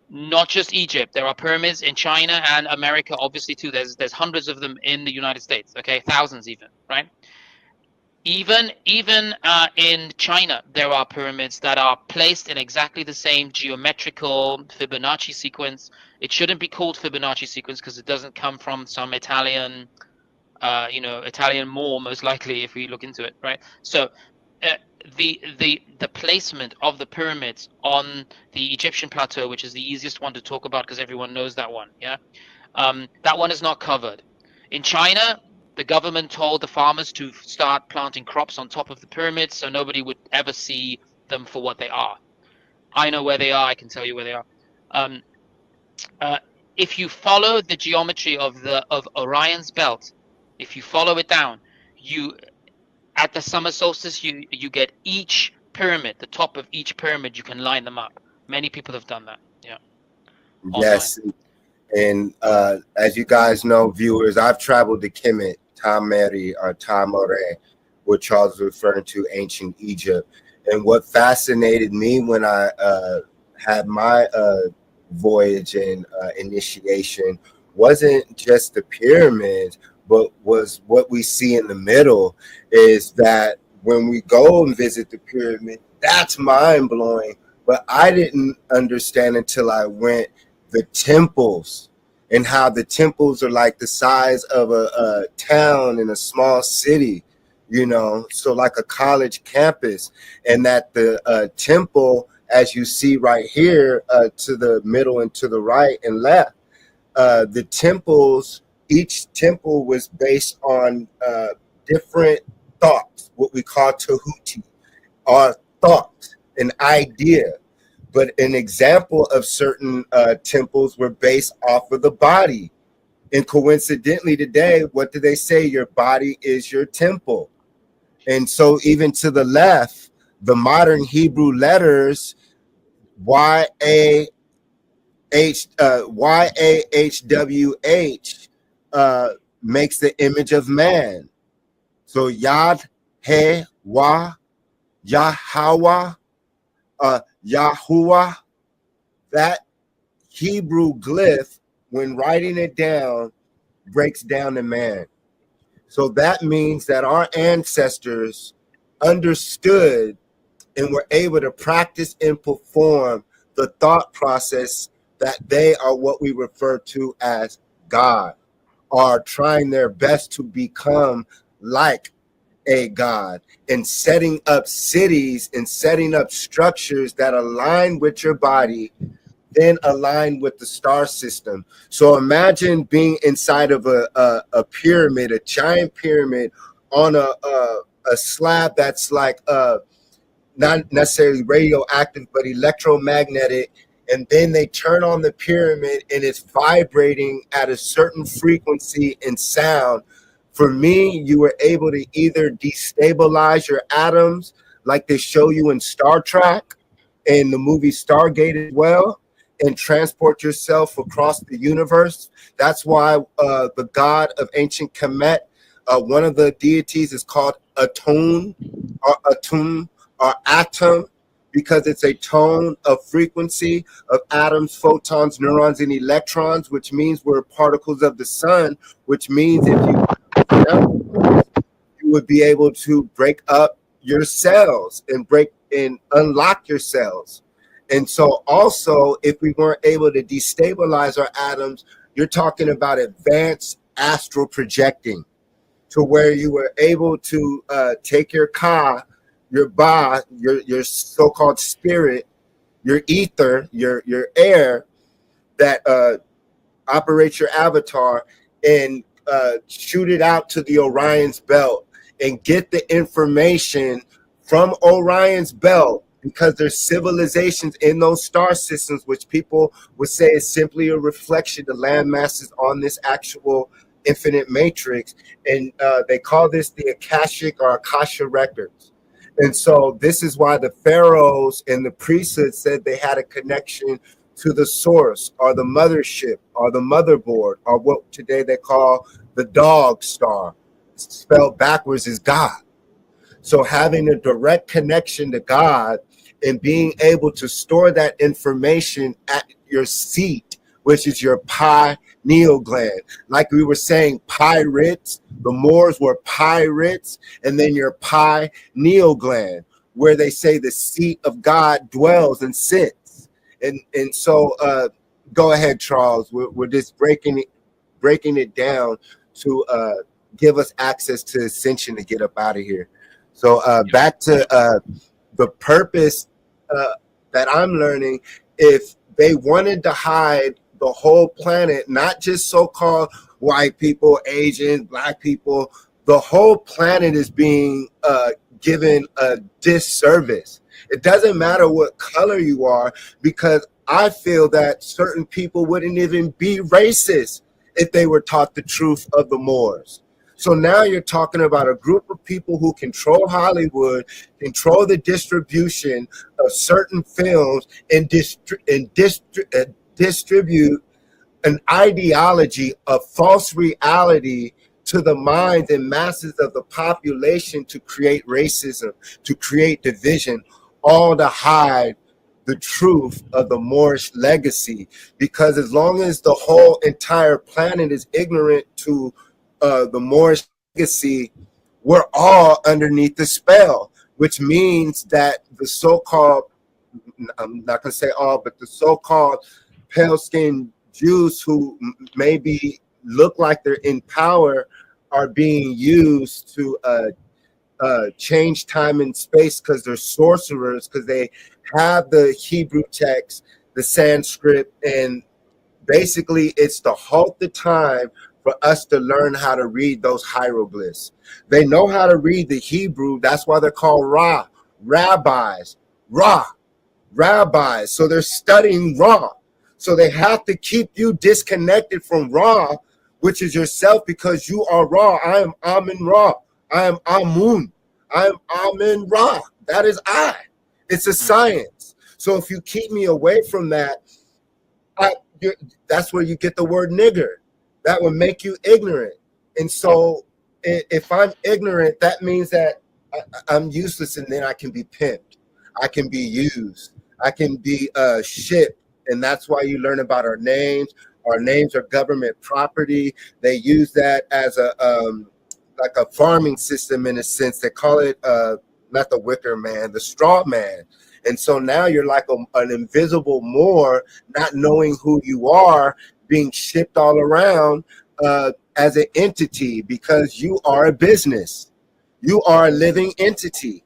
Not just Egypt. There are pyramids in China and America, obviously too. There's hundreds of them in the United States. Okay, thousands even, right? Even in China, there are pyramids that are placed in exactly the same geometrical Fibonacci sequence. It shouldn't be called Fibonacci sequence because it doesn't come from some Italian, Italian Moor, most likely, if we look into it, right? So uh, the placement of the pyramids on the Egyptian plateau, which is the easiest one to talk about because everyone knows that one, yeah, that one is not covered. In China, the government told the farmers to start planting crops on top of the pyramids so nobody would ever see them for what they are. I know where they are. I can tell you where they are. Um, uh, if you follow the geometry of Orion's belt, if you follow it down, you at the summer solstice you get each pyramid, the top of each pyramid. You can line them up. Many people have done that. Yeah, online. yes. And as you guys know, viewers, I've traveled to Kemet, Tameri, or Tamore, what Charles is referring to, ancient Egypt. And what fascinated me when I had my voyage and initiation wasn't just the pyramids, but was what we see in the middle is that when we go and visit the pyramid, that's mind blowing. But I didn't understand until I went the temples and how the temples are like the size of a town in a small city, so like a college campus, and that the temple as you see right here, to the middle and to the right and left. The temples, each temple was based on different thoughts, what we call tahuti, or thought, an idea. But an example of certain temples were based off of the body. And coincidentally, today, what do they say? Your body is your temple. And so, even to the left, the modern Hebrew letters Y A YAHWH makes the image of man. So Yad He Wa Yahweh, Yahuwah, that Hebrew glyph, when writing it down, breaks down the man. So that means that our ancestors understood and were able to practice and perform the thought process that they are what we refer to as God, are trying their best to become like a God, and setting up cities and setting up structures that align with your body, then align with the star system. So imagine being inside of a pyramid, a giant pyramid, on a slab that's like not necessarily radioactive, but electromagnetic. And then they turn on the pyramid and it's vibrating at a certain frequency and sound. For me, you were able to either destabilize your atoms, like they show you in Star Trek and the movie Stargate as well, and transport yourself across the universe. That's why the god of ancient Kemet, one of the deities, is called Atum, or atom, because it's a tone of frequency of atoms, photons, neurons, and electrons, which means we're particles of the sun, which means if you would be able to break up your cells and break and unlock your cells. And so also, if we weren't able to destabilize our atoms, you're talking about advanced astral projecting, to where you were able to take your ka, your ba, your so-called spirit, your ether, your air that operates your avatar, and shoot it out to the Orion's belt and get the information from Orion's belt, because there's civilizations in those star systems, which people would say is simply a reflection of land masses on this actual infinite matrix. And they call this the Akashic or Akasha records. And so this is why the pharaohs and the priesthood said they had a connection to the source, or the mothership, or the motherboard, or what today they call the dog star. Spelled backwards is God. So having a direct connection to God and being able to store that information at your seat, which is your pineal gland. Like we were saying, pirates, the Moors were pirates, and then your pineal gland, where they say the seat of God dwells and sits. And so go ahead, Charles. We're just breaking it down to give us access to ascension to get up out of here. So back to the purpose that I'm learning. If they wanted to hide the whole planet, not just so-called white people, Asians, black people, the whole planet is being given a disservice. It doesn't matter what color you are, because I feel that certain people wouldn't even be racist if they were taught the truth of the Moors. So now you're talking about a group of people who control Hollywood, control the distribution of certain films, and distribute an ideology of false reality to the minds and masses of the population to create racism, to create division, all to hide the truth of the Moorish legacy. Because as long as the whole entire planet is ignorant to the Moorish legacy, we're all underneath the spell, which means that the so-called, I'm not going to say all, but the so-called pale-skinned Jews who maybe look like they're in power are being used to change time and space because they're sorcerers, because they have the Hebrew text, the Sanskrit, and basically it's to halt the time for us to learn how to read those hieroglyphs. They know how to read the Hebrew. That's why they're called rabbis. Ra, rabbis. So they're studying Ra. So they have to keep you disconnected from Ra, which is yourself, because you are Ra. I am Amun Ra. I am Amun. I am Amun Ra. That is I. It's a science. So if you keep me away from that, I, that's where you get the word nigger. That would make you ignorant. And so if I'm ignorant, that means that I'm useless, and then I can be pimped. I can be used. I can be shipped. And that's why you learn about our names. Our names are government property. They use that as a like a farming system in a sense. They call it not the wicker man, the straw man. And so now you're like an invisible Moor, not knowing who you are, being shipped all around as an entity, because you are a business. You are a living entity.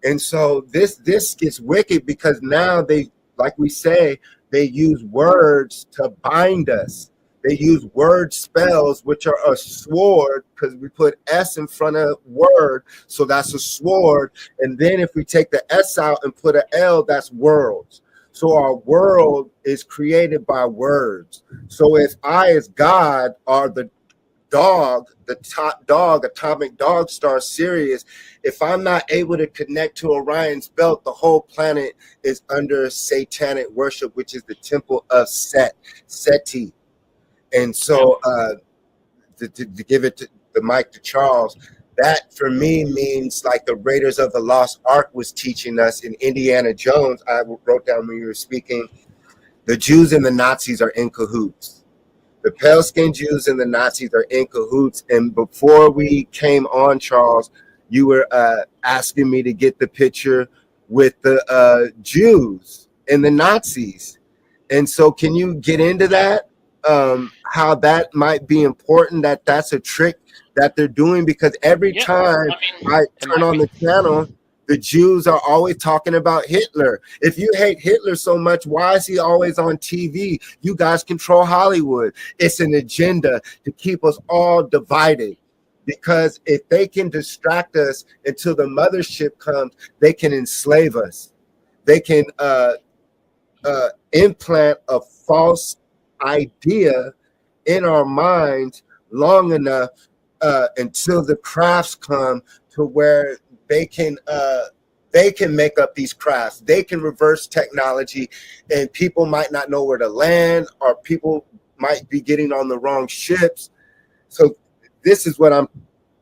And so this gets wicked, because now they, like we say, they use words to bind us. They use word spells, which are a sword, because we put S in front of word, so that's a sword. And then if we take the S out and put an L, that's worlds. So our world is created by words. So if I, as God, are the dog, the top dog, atomic dog star Sirius, if I'm not able to connect to Orion's belt, the whole planet is under satanic worship, which is the temple of Seti. And so to give it to the mic to Charles, that for me means like the Raiders of the Lost Ark was teaching us in Indiana Jones. I wrote down when you were speaking, the Jews and the Nazis are in cahoots. The pale-skinned Jews and the Nazis are in cahoots. And before we came on, Charles, you were asking me to get the picture with the Jews and the Nazis. And so can you get into that? How that might be important, that's a trick that they're doing, because every time I turn on the channel, the Jews are always talking about Hitler. If you hate Hitler so much, why is he always on TV? You guys control Hollywood. It's an agenda to keep us all divided, because if they can distract us until the mothership comes, they can enslave us. They can implant a false idea in our minds long enough until the crafts come to where they can make up these crafts. They can reverse technology, and people might not know where to land, or people might be getting on the wrong ships. So this is what I'm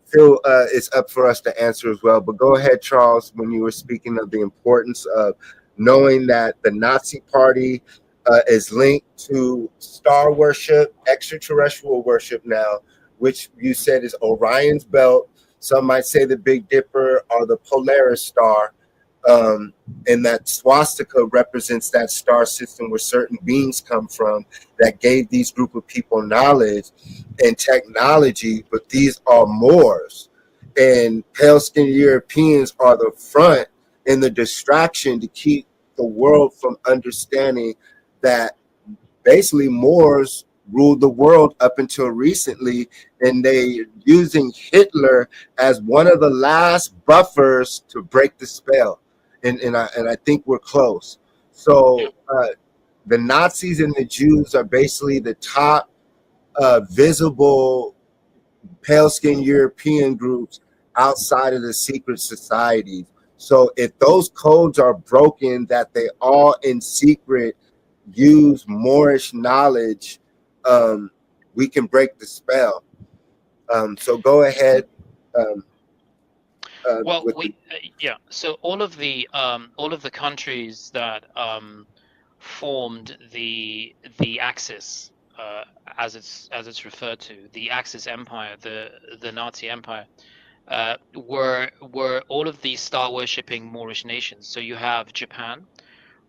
feel is up for us to answer as well. But go ahead, Charles, when you were speaking of the importance of knowing that the Nazi Party is linked to star worship, extraterrestrial worship now, which you said is Orion's belt. Some might say the Big Dipper or the Polaris star. And that swastika represents that star system where certain beings come from that gave these group of people knowledge and technology, but these are Moors. And pale-skinned Europeans are the front and the distraction to keep the world from understanding that basically Moors ruled the world up until recently, and they using Hitler as one of the last buffers to break the spell. And I think we're close. So the Nazis and the Jews are basically the top visible pale-skinned European groups outside of the secret societies. So if those codes are broken, that they all in secret use Moorish knowledge, we can break the spell. So go ahead. Well, So all of the countries that formed the Axis, as it's referred to, the Axis Empire, the Nazi Empire, were all of these star worshipping Moorish nations. So you have Japan,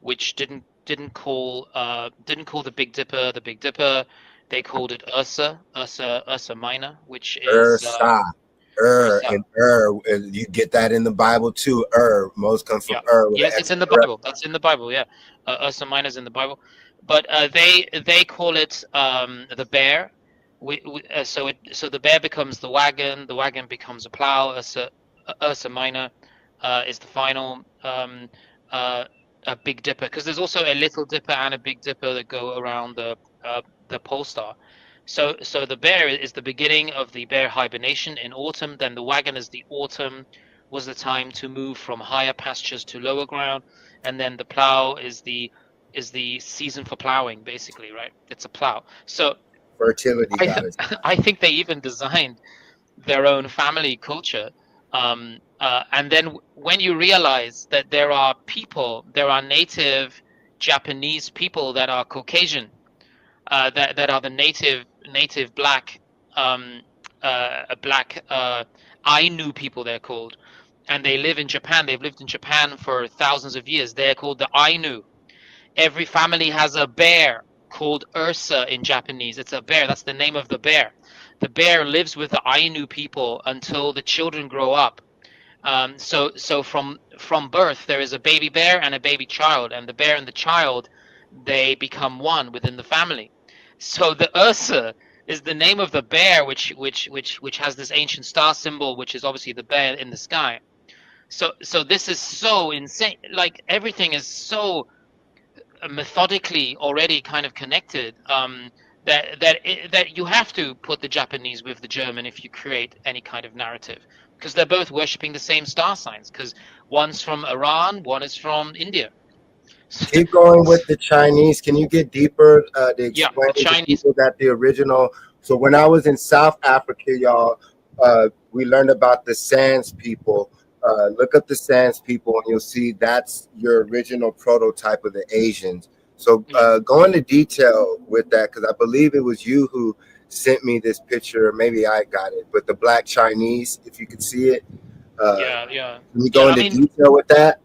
which didn't call the Big Dipper the Big Dipper. They called it Ursa Minor, which is Ursa. Ursa. And you get that in the Bible too. Most comes from Yeah. with an Yes, it's in the extra. Bible. That's in the Bible. Yeah, Ursa Minor's in the Bible, but they call it the bear. So the bear becomes the wagon. The wagon becomes a plow. Ursa Minor is the final uh, a Big Dipper, because there's also a Little Dipper and a Big Dipper that go around the pole star. So the bear is the beginning of the bear hibernation in autumn. Then the wagon is the autumn, was the time to move from higher pastures to lower ground, and then the plow is the season for plowing, basically, right? It's a plow. So Fertility I th- goddess. I think they even designed their own family culture. And then when you realize that there are native Japanese people that are Caucasian, that are the native black black Ainu people, they're called, and they live in Japan. They've lived in Japan for thousands of years. They're called the Ainu. Every family has a bear called Ursa in Japanese. It's a bear. That's the name of the bear. The bear lives with the Ainu people until the children grow up. So from birth there is a baby bear and a baby child, and the bear and the child, they become one within the family. So the Ursa is the name of the bear, which has this ancient star symbol, which is obviously the bear in the sky. So this is so insane. Like everything is so methodically already kind of connected, that you have to put the Japanese with the German if you create any kind of narrative, because they're both worshipping the same star signs, because one's from Iran, one is from India. Keep going with the Chinese. Can you get deeper to Yeah, explain the to Chinese. people that the original? So when I was in South Africa, y'all, we learned about the Sands people. Look up the Sands people, and you'll see that's your original prototype of the Asians. So Yeah, go into detail with that, because I believe it was you who sent me this picture. Maybe I got it, but the Black Chinese, if you could see it, yeah, yeah, can you yeah. go I into mean, detail with that?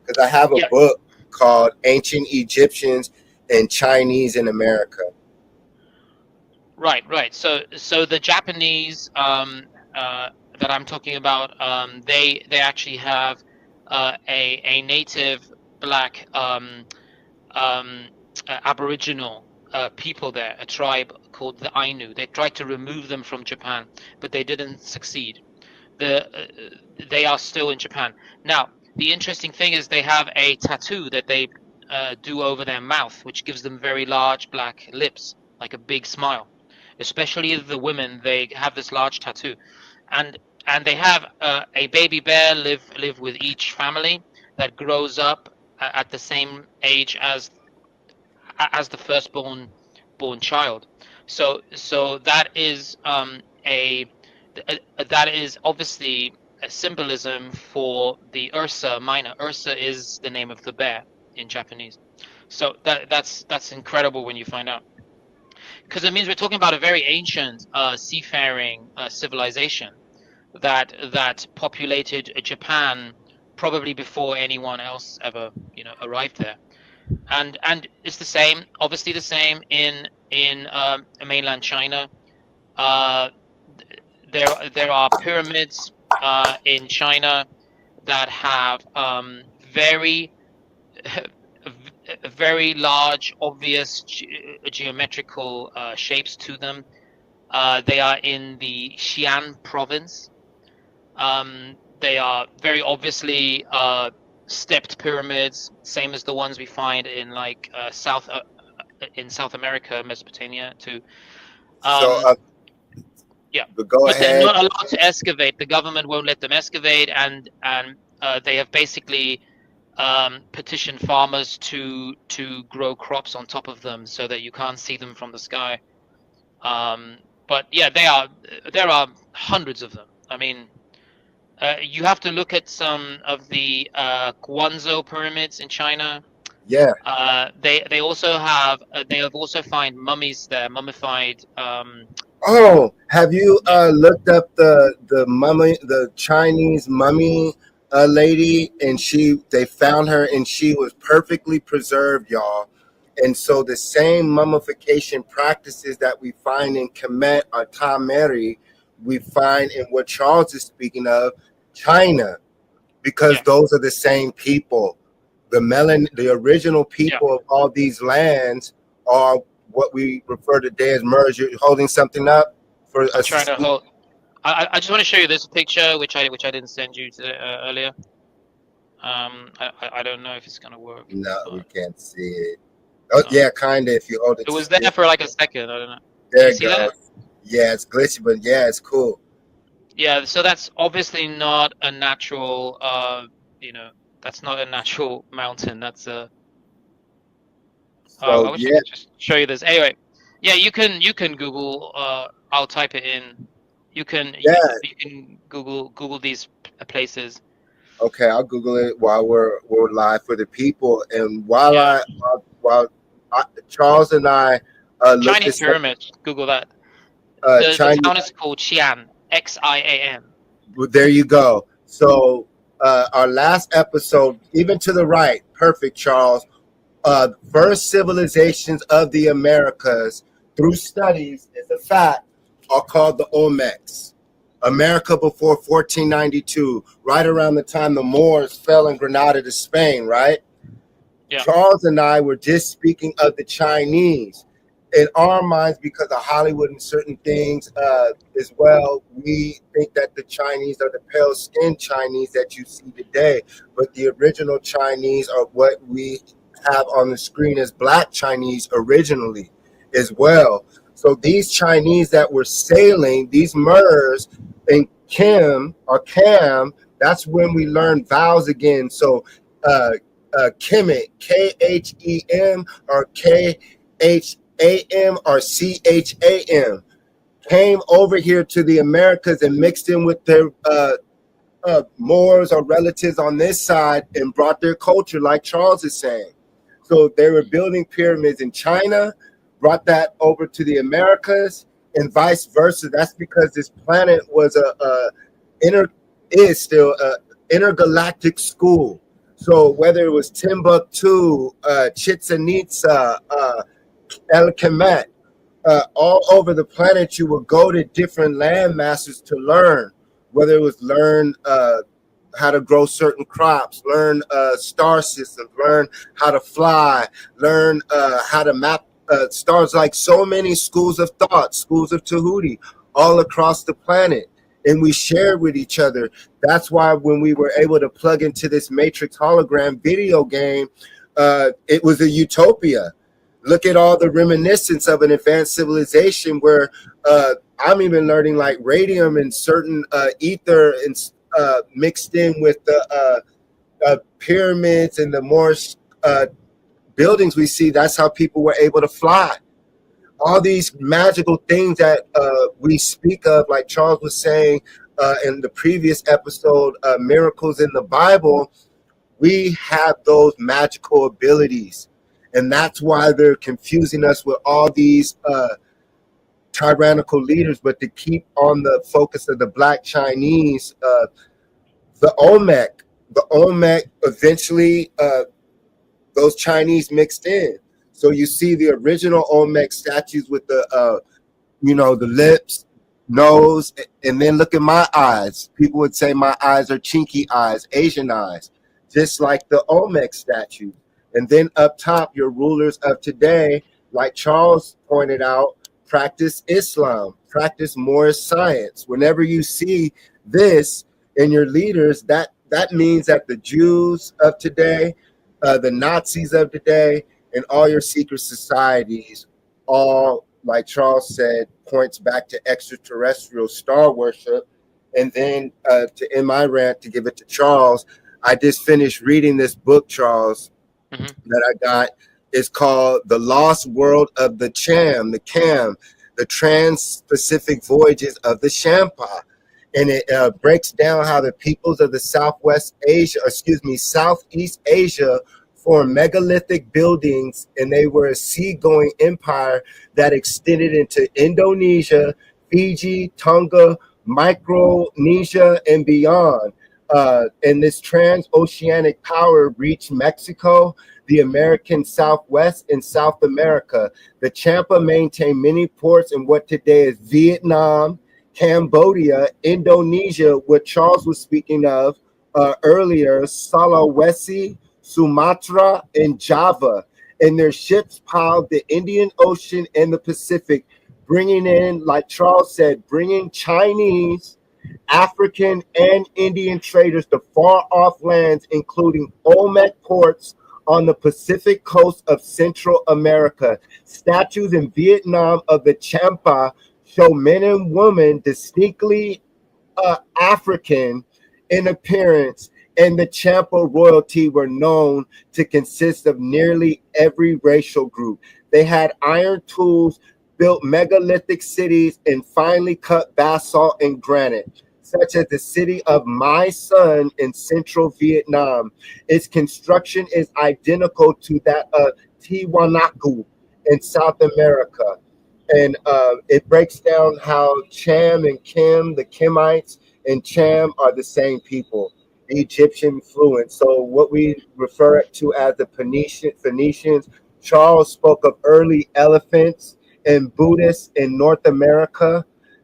Because I have a yeah, book called Ancient Egyptians and Chinese in America. right. So the Japanese, that I'm talking about, they actually have a native black um, Aboriginal people there, a tribe called the Ainu. They tried to remove them from Japan, but they didn't succeed. They are still in Japan now. The interesting thing is they have a tattoo that they do over their mouth, which gives them very large black lips, like a big smile. Especially the women, they have this large tattoo, and they have a baby bear live with each family that grows up at the same age as the firstborn born child. So that is that is obviously a symbolism for the Ursa Minor. Ursa is the name of the bear in Japanese. So that's incredible when you find out, because it means we're talking about a very ancient seafaring civilization that populated Japan probably before anyone else ever arrived there. And it's the same, obviously the same in mainland China. Uh, there are pyramids in China that have very very large, obvious geometrical shapes to them. They are in the Xi'an province. They are very obviously stepped pyramids, same as the ones we find in like South America, Mesopotamia too. So, Um, yeah, but go but they're ahead. not allowed to excavate. The government won't let them excavate, and they have basically petitioned farmers to grow crops on top of them so that you can't see them from the sky. But yeah, there are hundreds of them. I mean, you have to look at some of the Guangzhou pyramids in China. Yeah. They also have they have also find mummies there, mummified. Oh, have you Yeah, looked up the mummy, the Chinese mummy lady, and they found her and she was perfectly preserved, y'all. And so the same mummification practices that we find in Kemet or Tameri we find in what Charles is speaking of, China, because Yeah. those are the same people. The original Yeah. people of all these lands are what we refer to today as merged. You're holding something up for I'm trying us. to hold. I just want to show you this picture, which I didn't send you earlier. I don't know if it's gonna work, No, we but can't see it. Oh, uh, yeah, kind of. If you hold it it was still. there for like a second. I don't know. Can There you it see that? goes. Yeah, it's glitchy, but yeah, it's cool. Yeah. So that's obviously not a natural. You know, that's not a natural mountain. That's a. So I wish I yeah, could just show you this. Anyway, yeah, you can Google. I'll type it in. yeah. You can Google these places. Okay, I'll Google it while we're live for the people, and while Yeah. Charles and I look Chinese this up, pyramids. Google that. The Chinese. town is called Xi'an. Xian. Well, there you go. So our last episode, even to the right, perfect, Charles. First civilizations of the Americas through studies is a fact are called the Olmecs. America before 1492, right around the time the Moors fell in Granada to Spain, right? Yeah. Charles and I were just speaking of the Chinese. In our minds, because of Hollywood and certain things as well, we think that the Chinese are the pale skinned Chinese that you see today. But the original Chinese are what we have on the screen as black Chinese originally as well. So these Chinese that were sailing, these Mers and Kim or Cam, that's when we learn vowels again. So Kemet, Khem or Kham or Cham, came over here to the Americas and mixed in with their Moors or relatives on this side and brought their culture, like Charles is saying. So they were building pyramids in China, brought that over to the Americas, and vice versa. That's because this planet was a inter is still a intergalactic school. So whether it was Timbuktu, Chichen Itza, El Kemet, all over the planet, you would go to different land masses to learn, whether it was learn how to grow certain crops, learn star systems, learn how to fly, learn how to map stars, like so many schools of thought, schools of Tahuti, all across the planet. And we shared with each other. That's why when we were able to plug into this Matrix hologram video game, it was a utopia. Look at all the reminiscence of an advanced civilization where I'm even learning like radium and certain ether and mixed in with the pyramids and the Moorish buildings we see. That's how people were able to fly. All these magical things that we speak of, like Charles was saying in the previous episode, miracles in the Bible, we have those magical abilities. And that's why they're confusing us with all these tyrannical leaders. But to keep on the focus of the black Chinese, the Olmec eventually, those Chinese mixed in. So you see the original Olmec statues with the lips, nose, and then look at my eyes. People would say my eyes are chinky eyes, Asian eyes, just like the Olmec statue. And then up top, your rulers of today, like Charles pointed out, practice Islam, practice Moorish science. Whenever you see this in your leaders, that means that the Jews of today, the Nazis of today, and all your secret societies, all, like Charles said, points back to extraterrestrial star worship. And then to end my rant, to give it to Charles, I just finished reading this book, Charles, Hmm. that I got. It's called The Lost World of the Cam, the Trans-Pacific Voyages of the Champa. And it breaks down how the peoples of the Southeast Asia formed megalithic buildings, and they were a sea-going empire that extended into Indonesia, Fiji, Tonga, Micronesia, and beyond. And this transoceanic power reached Mexico, the American Southwest, and South America. The Champa maintained many ports in what today is Vietnam, Cambodia, Indonesia, what Charles was speaking of earlier, Sulawesi, Sumatra, and Java. And their ships piled the Indian Ocean and the Pacific, bringing in, like Charles said, bringing Chinese, African, and Indian traders to far off lands, including Olmec ports on the Pacific coast of Central America. Statues in Vietnam of the Champa show men and women distinctly African in appearance, and the Champa royalty were known to consist of nearly every racial group. They had iron tools, built megalithic cities, and finely cut basalt and granite, such as the city of Mai Son in central Vietnam. Its construction is identical to that of Tiwanaku in South America. And it breaks down how Cham and Kim, the Kemites, and Cham are the same people, the Egyptian fluent. So what we refer to as the Phoenicians, Charles spoke of early elephants and Buddhists in North America,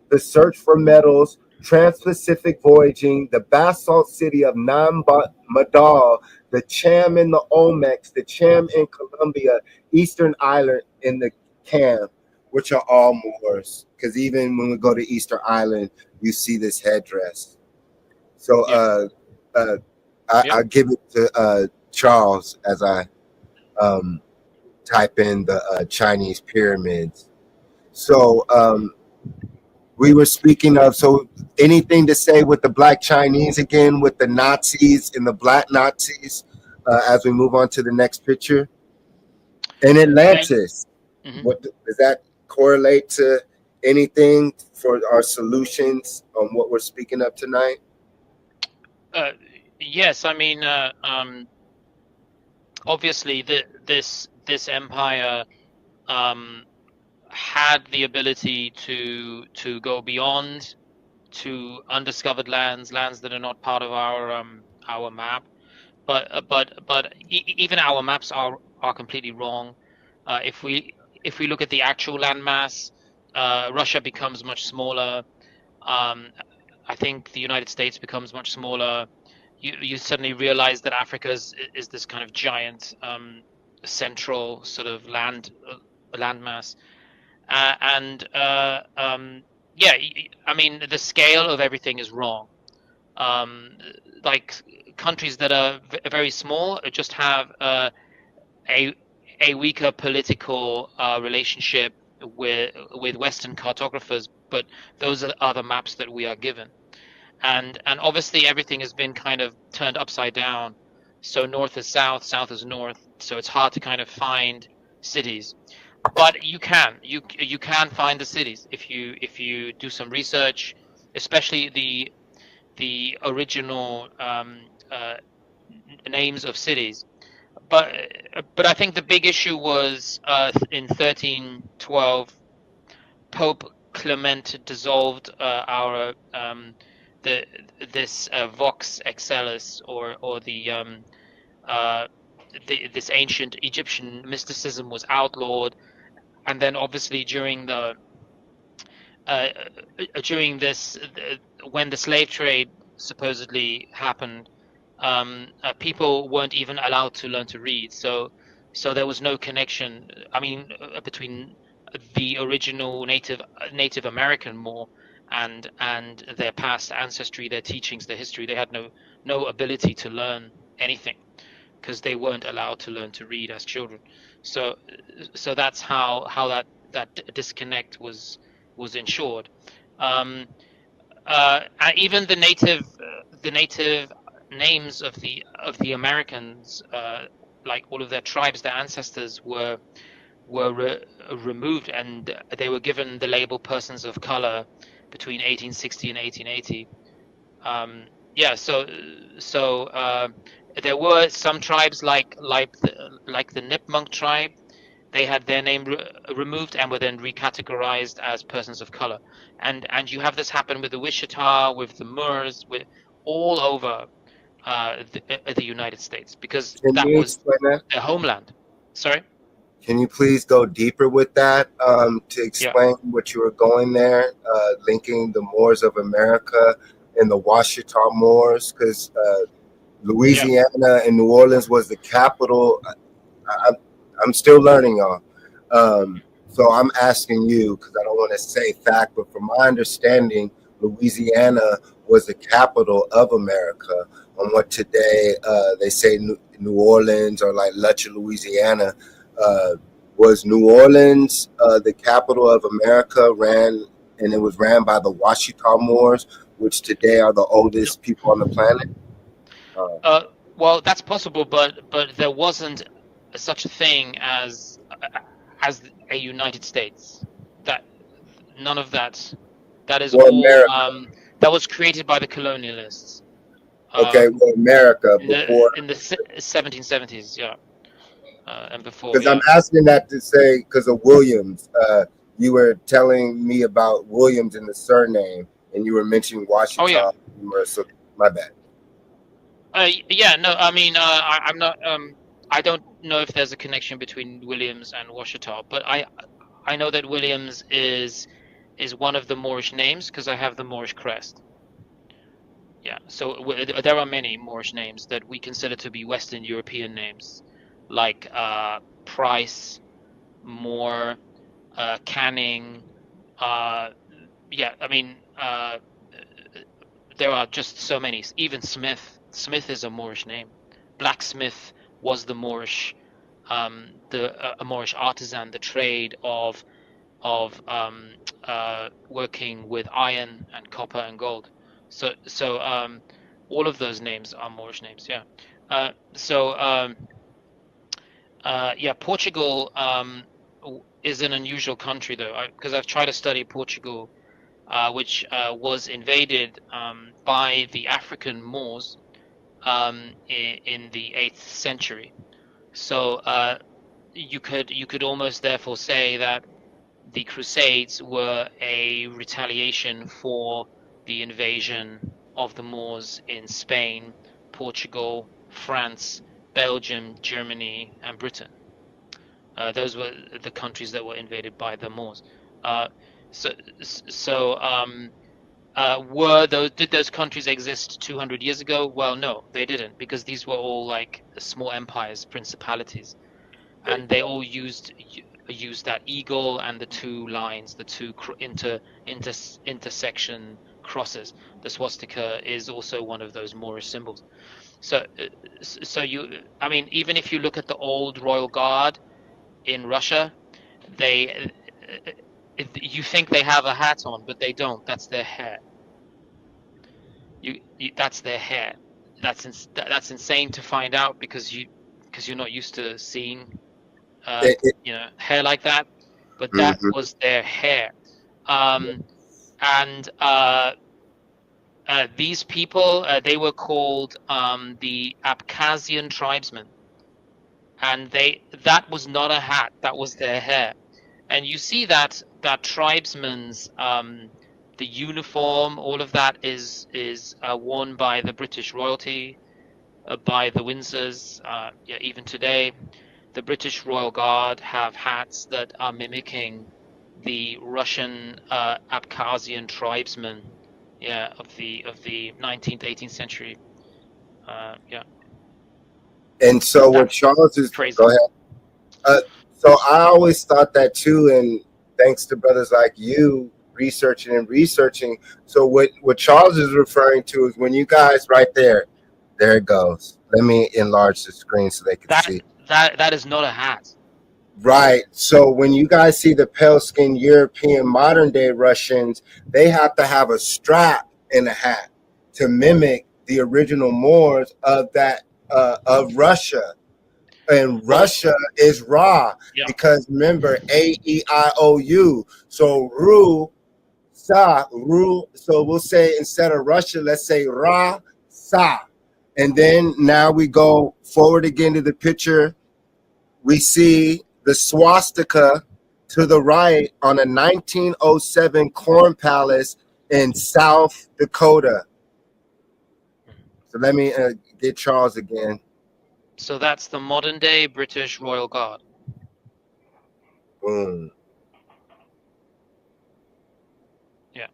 the search for metals, trans-Pacific voyaging, the basalt city of Madal, the Cham in the Olmecs, the Cham in Colombia, Eastern Island, and the Cam, which are all Moors. Because even when we go to Easter Island, you see this headdress. So I'll give it to Charles as I type in the Chinese pyramids. So we were speaking of, so anything to say with the Black Chinese again, with the Nazis and the Black Nazis, as we move on to the next picture? And Atlantis, what does that correlate to anything for our solutions on what we're speaking of tonight? Yes, I mean, obviously this empire had the ability to go beyond to undiscovered lands that are not part of our map, but even our maps are completely wrong. If we look at the actual landmass, Russia becomes much smaller. I think the United States becomes much smaller. You suddenly realize that Africa is this kind of giant central sort of landmass, yeah, I mean the scale of everything is wrong. Like countries that are very small just have a weaker political relationship with Western cartographers, but those are the maps that we are given, and obviously everything has been kind of turned upside down. So north is south, south is north. So it's hard to kind of find cities, but you can find the cities if you do some research, especially the original names of cities. But I think the big issue was in 1312, Pope Clement dissolved our this Vox Excellis, or this ancient Egyptian mysticism was outlawed, and then obviously during this when the slave trade supposedly happened, people weren't even allowed to learn to read. So there was no connection. I mean, between the original Native American Moor and their past ancestry, their teachings, their history. They had no ability to learn anything because they weren't allowed to learn to read as children. So that's how that disconnect was ensured. Even the native names of the Americans, like all of their tribes, their ancestors were removed, and they were given the label persons of color between 1860 and 1880. Yeah, so there were some tribes like the Nipmuc tribe. They had their name removed and were then recategorized as persons of color. And you have this happen with the Wichita, with the Moors, with all over the United States, because Can that you was explain that? their homeland. Sorry? Can you please go deeper with that to Yeah, explain what you were going there, linking the Moors of America and the Washita Moors? Because yeah. Louisiana and New Orleans was the capital. I, I'm still learning, y'all. So I'm asking you because I don't want to say fact, but from my understanding, Louisiana was the capital of America. On what today they say New Orleans or like Lutcher, Louisiana. Uh, was New Orleans the capital of America? And it was ran by the Washita Moors, which today are the No, oldest people on the planet. Uh, well, that's possible, but there wasn't such a thing as a United States. That none of that. That is well, all. America. That was created by the colonialists. Okay, Um, well, America in before. the 1770s, yeah, and before, Because I'm yeah. asking that to say because of Williams. You were telling me about Williams in the surname, and you were mentioning Oh yeah. Washington. So my bad. Yeah. No, I mean, I'm not. I don't know if there's a connection between Williams and Washita, but I know that Williams is one of the Moorish names because I have the Moorish crest. Yeah, so there are many Moorish names that we consider to be Western European names, like Price, Moore, Canning. Uh, yeah, I mean, there are just so many. Even Smith. Smith is a Moorish name. Blacksmith was the Moorish, a Moorish artisan, the trade of working with iron and copper and gold. So all of those names are Moorish names. Yeah. Yeah, Portugal is an unusual country though, because I've tried to study Portugal, which was invaded by the African Moors in the 8th century. So you could almost therefore say that the Crusades were a retaliation for the invasion of the Moors in Spain, Portugal, France, Belgium, Germany, and Britain. Those were the countries that were invaded by the Moors. Uh, so, did those countries exist 200 years ago? Well, no, they didn't, because these were all like small empires, principalities, and they all used that eagle and the two lines, the two intersection crosses. The swastika is also one of those Moorish symbols. So, I mean, even if you look at the old royal guard in Russia, they, you think they have a hat on, but they don't. That's their hair. That's their hair. That's insane to find out because you're not used to seeing It, it, hair like that, but that mhm. was their hair. Um, and These people, they were called the Abkhazian tribesmen, and that was not a hat, that was their hair. And you see that tribesmen's the uniform, all of that is worn by the British royalty, by the Windsors. Yeah, even today, the British Royal Guard have hats that are mimicking the Russian Abkhazian tribesmen, yeah, of the 19th, 18th century. Yeah, And so what that's Charles is, crazy. go ahead. Uh, so I always thought that too, and thanks to brothers like you researching and researching. So what Charles is referring to is when you guys right there, there it goes. Let me enlarge the screen so they can That see. that is not a hat. Right. So when you guys see the pale skinned European modern day Russians, they have to have a strap and a hat to mimic the original Moors of that of Russia. And Well, Russia is Ra yeah, because remember AEIOU. So Ru Sa Ru. So we'll say instead of Russia, let's say Ra Sa. And then now we go forward again to the picture. We see the swastika to the right on a 1907 Corn Palace in South Dakota. So let me get Charles again. so that's the modern day British Royal Guard. Boom. Yeah,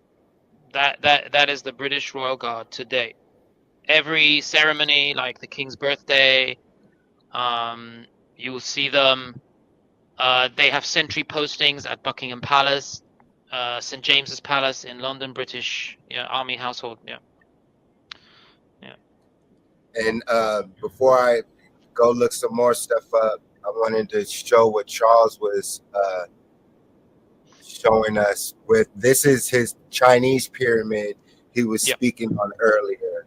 that is the British Royal Guard to date. Every ceremony, like the King's birthday, you will see them. They have sentry postings at Buckingham Palace, St James's Palace in London, British Army household. Yeah, yeah. And before I go look some more stuff up, I wanted to show what Charles was showing us with. This is his Chinese pyramid he was Yep. speaking on earlier.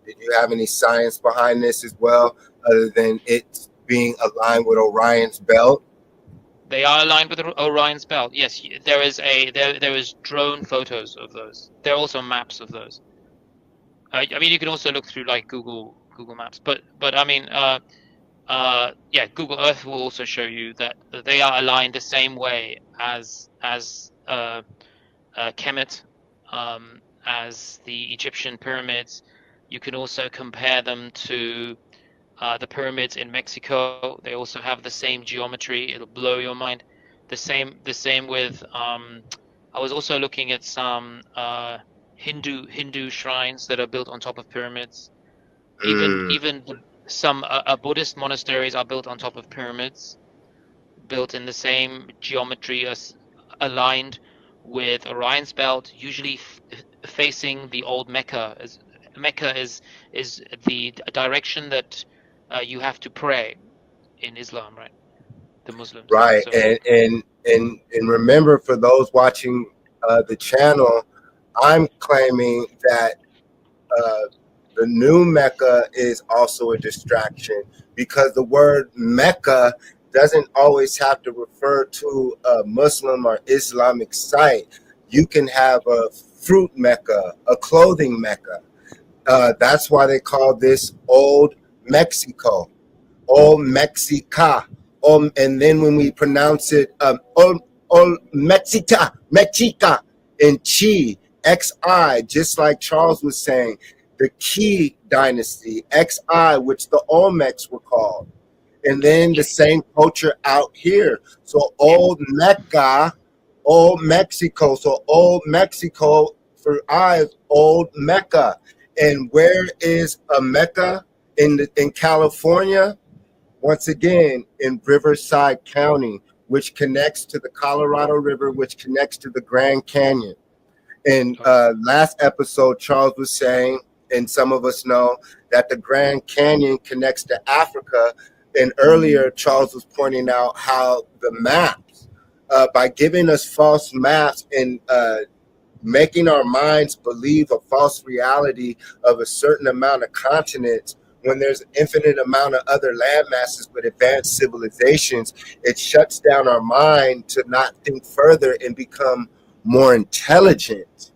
Did you have any science behind this as well, other than it being aligned with Orion's belt? They are aligned with Orion's belt. Yes, there is drone photos of those. There are also maps of those. I mean, you can also look through like Google Maps, but I mean, yeah, Google Earth will also show you that they are aligned the same way as Kemet, as the Egyptian pyramids. You can also compare them to the pyramids in Mexico. They also have the same geometry. It'll blow your mind. The same with I was also looking at some Hindu shrines that are built on top of pyramids. Even some Buddhist monasteries are built on top of pyramids, built in the same geometry as aligned with Orion's belt, usually facing the old Mecca. As Mecca is the direction that you have to pray in Islam, right? The Muslims. Right, So and remember, for those watching the channel, I'm claiming that uh, the new Mecca is also a distraction, because the word Mecca doesn't always have to refer to a Muslim or Islamic site. You can have a fruit Mecca, a clothing Mecca. That's why they call this Old Mexico, Old Mexica. And then when we pronounce it, Old Mexica, Mexica, and Chi, XI, just like Charles was saying, the Qi dynasty, XI, which the Olmecs were called. And then the same culture out here. So Old Mecca, Old Mexico. So Old Mexico for I is Old Mecca. And where is a Mecca in California? Once again, in Riverside County, which connects to the Colorado River, which connects to the Grand Canyon. And last episode, Charles was saying, and some of us know, that the Grand Canyon connects to Africa. And earlier, Charles was pointing out how the maps, by giving us false maps and making our minds believe a false reality of a certain amount of continents, when there's an infinite amount of other land masses with advanced civilizations, it shuts down our mind to not think further and become more intelligent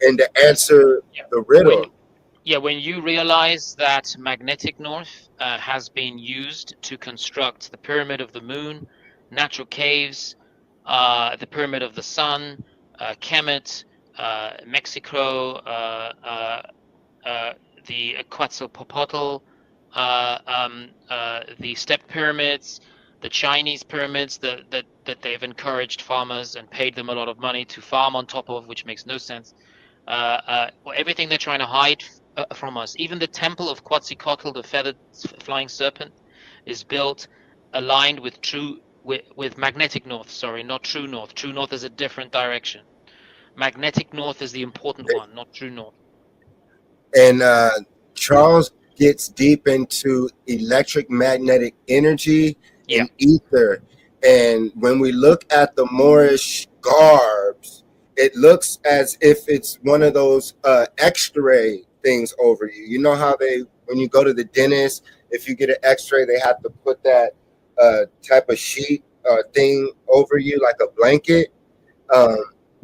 and to answer the riddle. When you realize that magnetic north has been used to construct the Pyramid of the Moon, natural caves, the Pyramid of the Sun, Kemet, Mexico, the Quetzalcoatl, the step pyramids, the Chinese pyramids that they've encouraged farmers and paid them a lot of money to farm on top of, which makes no sense. Everything they're trying to hide from us. Even the temple of Quetzalcoatl, the feathered flying serpent, is built aligned with magnetic north. Sorry, not true north. True north is a different direction. Magnetic north is the important one, not true north. And Charles gets deep into electric magnetic energy and ether. And when we look at the Moorish garbs, it looks as if it's one of those x-ray things over you. You know how when you go to the dentist, if you get an x-ray, they have to put that type of sheet thing over you like a blanket.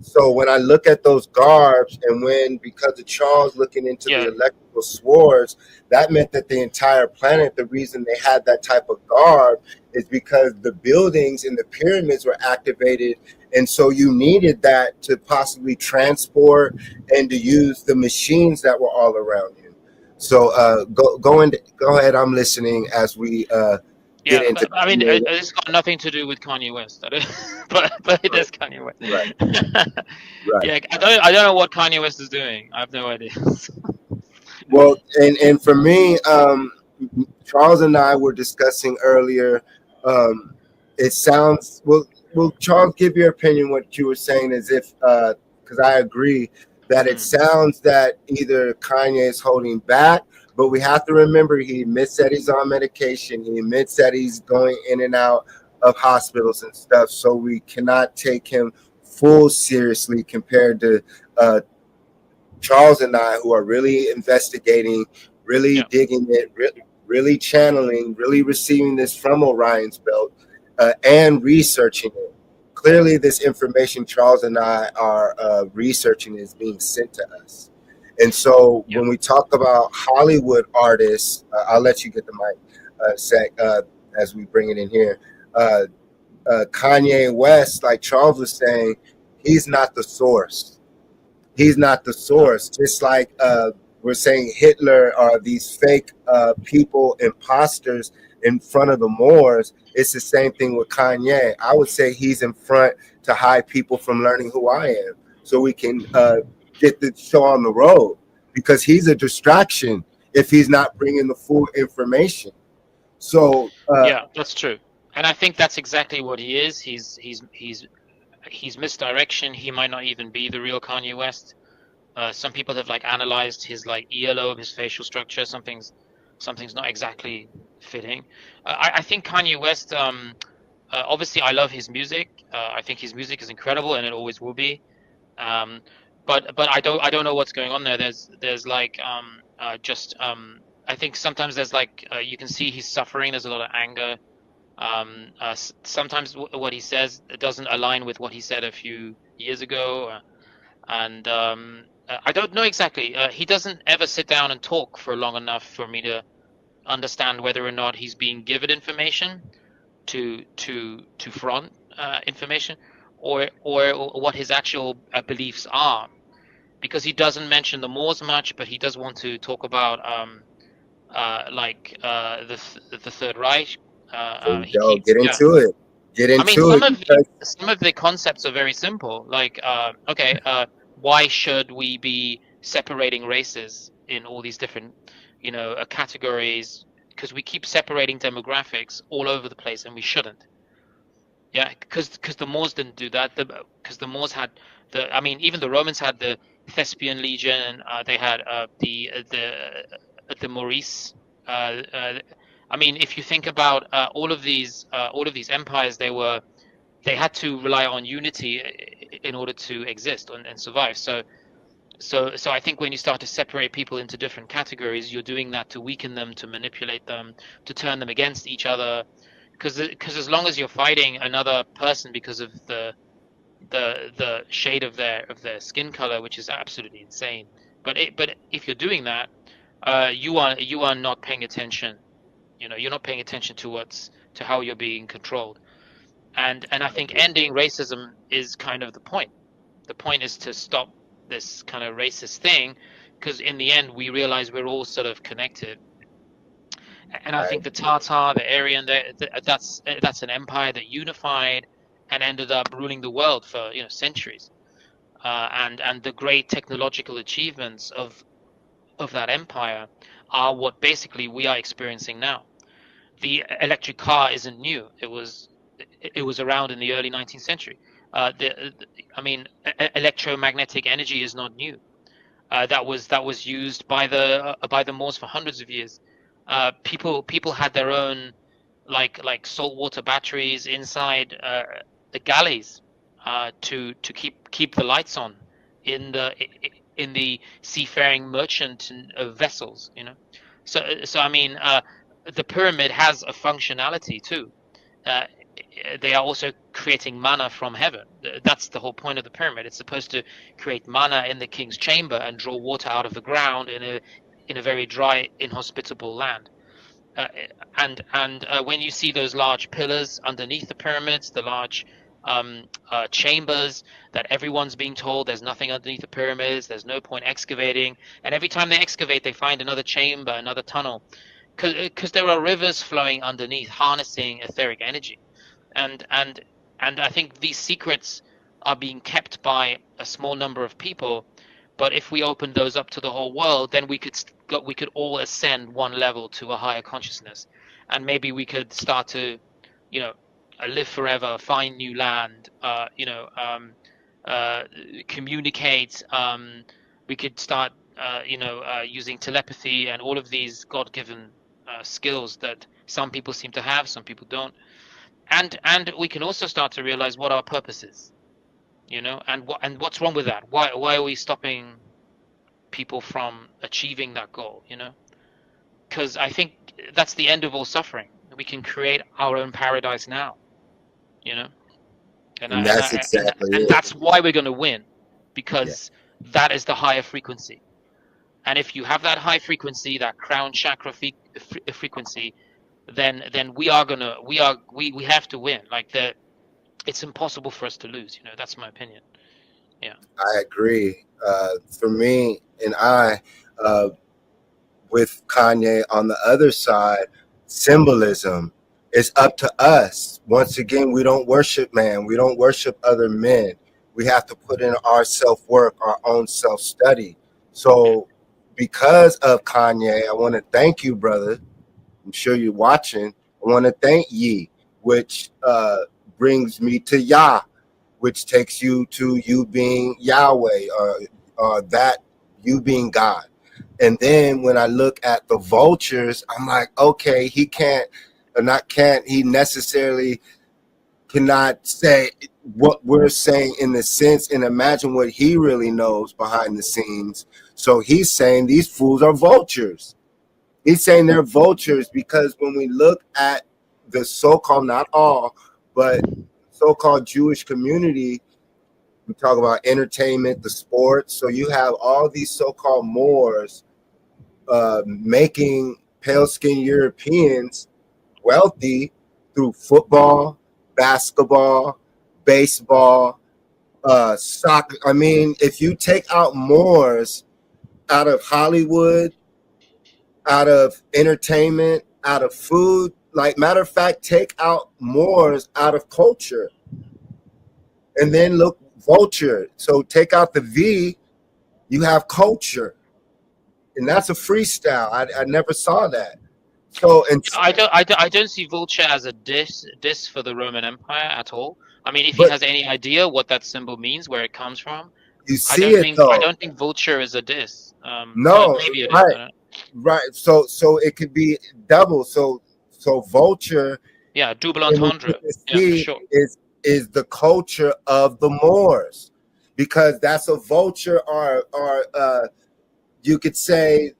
So when I look at those garbs, and because of Charles looking into the electrical swords, that meant that the entire planet, the reason they had that type of garb is because the buildings and the pyramids were activated. And so you needed that to possibly transport and to use the machines that were all around you. So go ahead. I'm listening as we get Yeah, into but I mean, creative. it's got nothing to do with Kanye West. But it Right, is Kanye West. right, right. Yeah, I don't know what Kanye West is doing. I have no idea. Well, and for me, Charles and I were discussing earlier. It sounds well. Well, Charles, give your opinion. What you were saying is if, because I agree that it Mm, sounds that either Kanye is holding back, but we have to remember he admits that he's on medication. He admits that he's going in and out of hospitals and stuff. So we cannot take him full seriously compared to Charles and I, who are really investigating, really yeah, digging it, really channeling, really receiving this from Orion's belt, and researching it. Clearly, this information Charles and I are researching is being sent to us. And so, yeah, when we talk about Hollywood artists, I'll let you get the mic, sec, as we bring it in here. Uh, Kanye West, like Charles was saying, he's not the source. He's not the no, source. Just like we're saying Hitler are these fake people, imposters in front of the Moors. It's the same thing with Kanye. I would say he's in front to hide people from learning who I am, so we can get the show on the road. Because he's a distraction if he's not bringing the full information. So yeah, that's true. And I think that's exactly what he is. He's misdirection. He might not even be the real Kanye West. Some people have like analyzed his like ELO, his facial structure. Something's not exactly fitting. I think Kanye West. Obviously, I love his music. I think his music is incredible, and it always will be. Um, but I don't know what's going on there. There's like just I think sometimes there's like you can see he's suffering. There's a lot of anger. Sometimes what he says doesn't align with what he said a few years ago, and I don't know exactly. He doesn't ever sit down and talk for long enough for me to understand whether or not he's being given information to front information, or what his actual beliefs are. Because he doesn't mention the Moors much, but he does want to talk about the Third Reich. there you He go. keeps Get yeah. into it. Get I mean, into it because some of the concepts are very simple. Like, okay, why should we be separating races in all these different, categories? Because we keep separating demographics all over the place, and we shouldn't. Yeah, because the Moors didn't do that. Because the Moors had I mean, even the Romans had the Thespian Legion. They had the Maurice. I mean, if you think about all of these empires, they had to rely on unity in order to exist and survive. So I think when you start to separate people into different categories, you're doing that to weaken them, to manipulate them, to turn them against each other. Because as long as you're fighting another person because of the shade of their skin color, which is absolutely insane. But if you're doing that, you are not paying attention. You're not paying attention to how you're being controlled. And I think ending racism is kind of the point. The point is to stop this kind of racist thing, because in the end we realize we're all sort of connected. And I think the Tatar, the Aryan, that's an empire that unified and ended up ruling the world for centuries. And the great technological achievements of that empire are what basically we are experiencing now. The electric car isn't new. It was around in the early 19th century. I mean, electromagnetic energy is not new. That was used by the Moors for hundreds of years. People had their own like saltwater batteries inside the galleys to keep the lights on in the seafaring merchant vessels. So I mean, the pyramid has a functionality too. Uh, they are also creating mana from heaven. That's the whole point of the pyramid. It's supposed to create mana in the king's chamber and draw water out of the ground in a very dry, inhospitable land. Uh, and when you see those large pillars underneath the pyramids, the large chambers that everyone's being told there's nothing underneath the pyramids, there's no point excavating, and every time they excavate, they find another chamber, another tunnel. because there are rivers flowing underneath, harnessing etheric energy, and and and I think these secrets are being kept by a small number of people. But if we open those up to the whole world, then we could all ascend one level to a higher consciousness, and maybe we could start to, you know, live forever, find new land, uh, communicate. We could start, using telepathy and all of these God-given skills that some people seem to have, some people don't, and we can also start to realize what our purpose is, and what's wrong with that. Why are we stopping people from achieving that goal? Because I think that's the end of all suffering. We can create our own paradise now. You know, and I, And and that's I, and exactly and it. that's why we're going to win, Yeah, because that is the higher frequency. And if you have that high frequency, that crown chakra frequency, then we have to win. Like it's impossible for us to lose. That's my opinion. Yeah. I agree. For me and uh, with Kanye on the other side, symbolism is up to us. Once again, we don't worship man. We don't worship other men. We have to put in our self work, our own self study. Yeah. So, because of Kanye, I want to thank you, brother. I'm sure you're watching. I want to thank Yi, which brings me to Yah, which takes you to you being Yahweh, or that you being God. And then when I look at the vultures, I'm like, okay, he can't, or not can't, he necessarily cannot say what we're saying in the sense, and imagine what he really knows behind the scenes. So he's saying these fools are vultures. He's saying they're vultures because when we look at the so-called, not all, but so-called Jewish community, we talk about entertainment, the sports. So you have all these so-called Moors making pale-skinned Europeans wealthy through football, basketball, baseball, soccer. I mean, if you take out Moors out of Hollywood, out of entertainment, out of food, like matter of fact, take out Moors out of culture, and then look vulture. So take out the V, you have culture, and that's a freestyle. I never saw that. So and I don't see Vulture as a diss for the Roman Empire at all. I mean, if he but has any idea what that symbol means, where it comes from, you I see don't it think I though. don't think Vulture is a diss. But No, maybe it is. I right, don't. right. So it could be double. So vulture Yeah, double in entendre. the Yeah, for sea sure. is the culture of the Moors, because that's a vulture, or you could say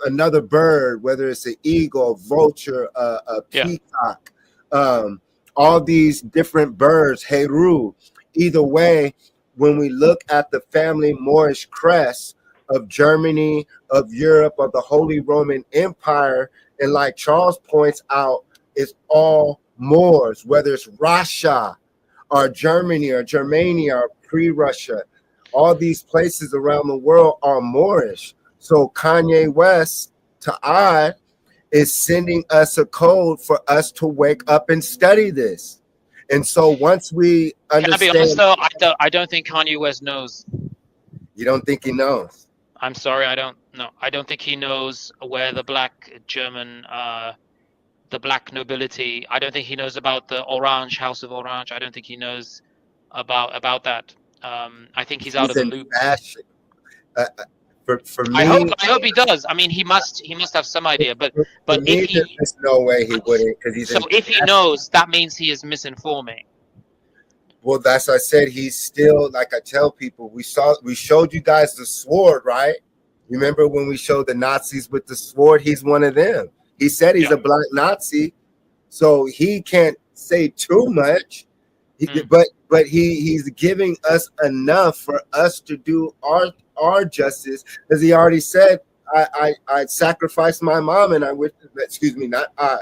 another bird, whether it's an eagle, vulture, a Yeah, peacock, um, all these different birds, heru. Either way, when we look at the family Moorish crest of Germany, of Europe, of the Holy Roman Empire, and like Charles points out, it's all Moors, whether it's Russia or Germany or Germania or pre-Russia. All these places around the world are Moorish. So Kanye West, to I, is sending us a code for us to wake up and study this. And so once we can I be honest understand, though? I don't think Kanye West knows. you don't think he knows. I'm sorry, I don't know. I don't think he knows where the black nobility. I don't think he knows about the Orange House of Orange. I don't think he knows about that. I think he's out He's of the in loop. fashion. For I hope me, I hope he does. I mean, he must have some idea. But for but if me, he there's no way he wouldn't, because he's so in if he fashion. knows, that means he is misinforming. Well, that's I said. He's still, like I tell people. We showed you guys the sword, right? Remember when we showed the Nazis with the sword? He's one of them. He said he's Yeah. a black Nazi, so he can't say too much. Mm. But he's giving us enough for us to do our justice, as he already said. I sacrificed my mom, and I wish. Excuse me, not I.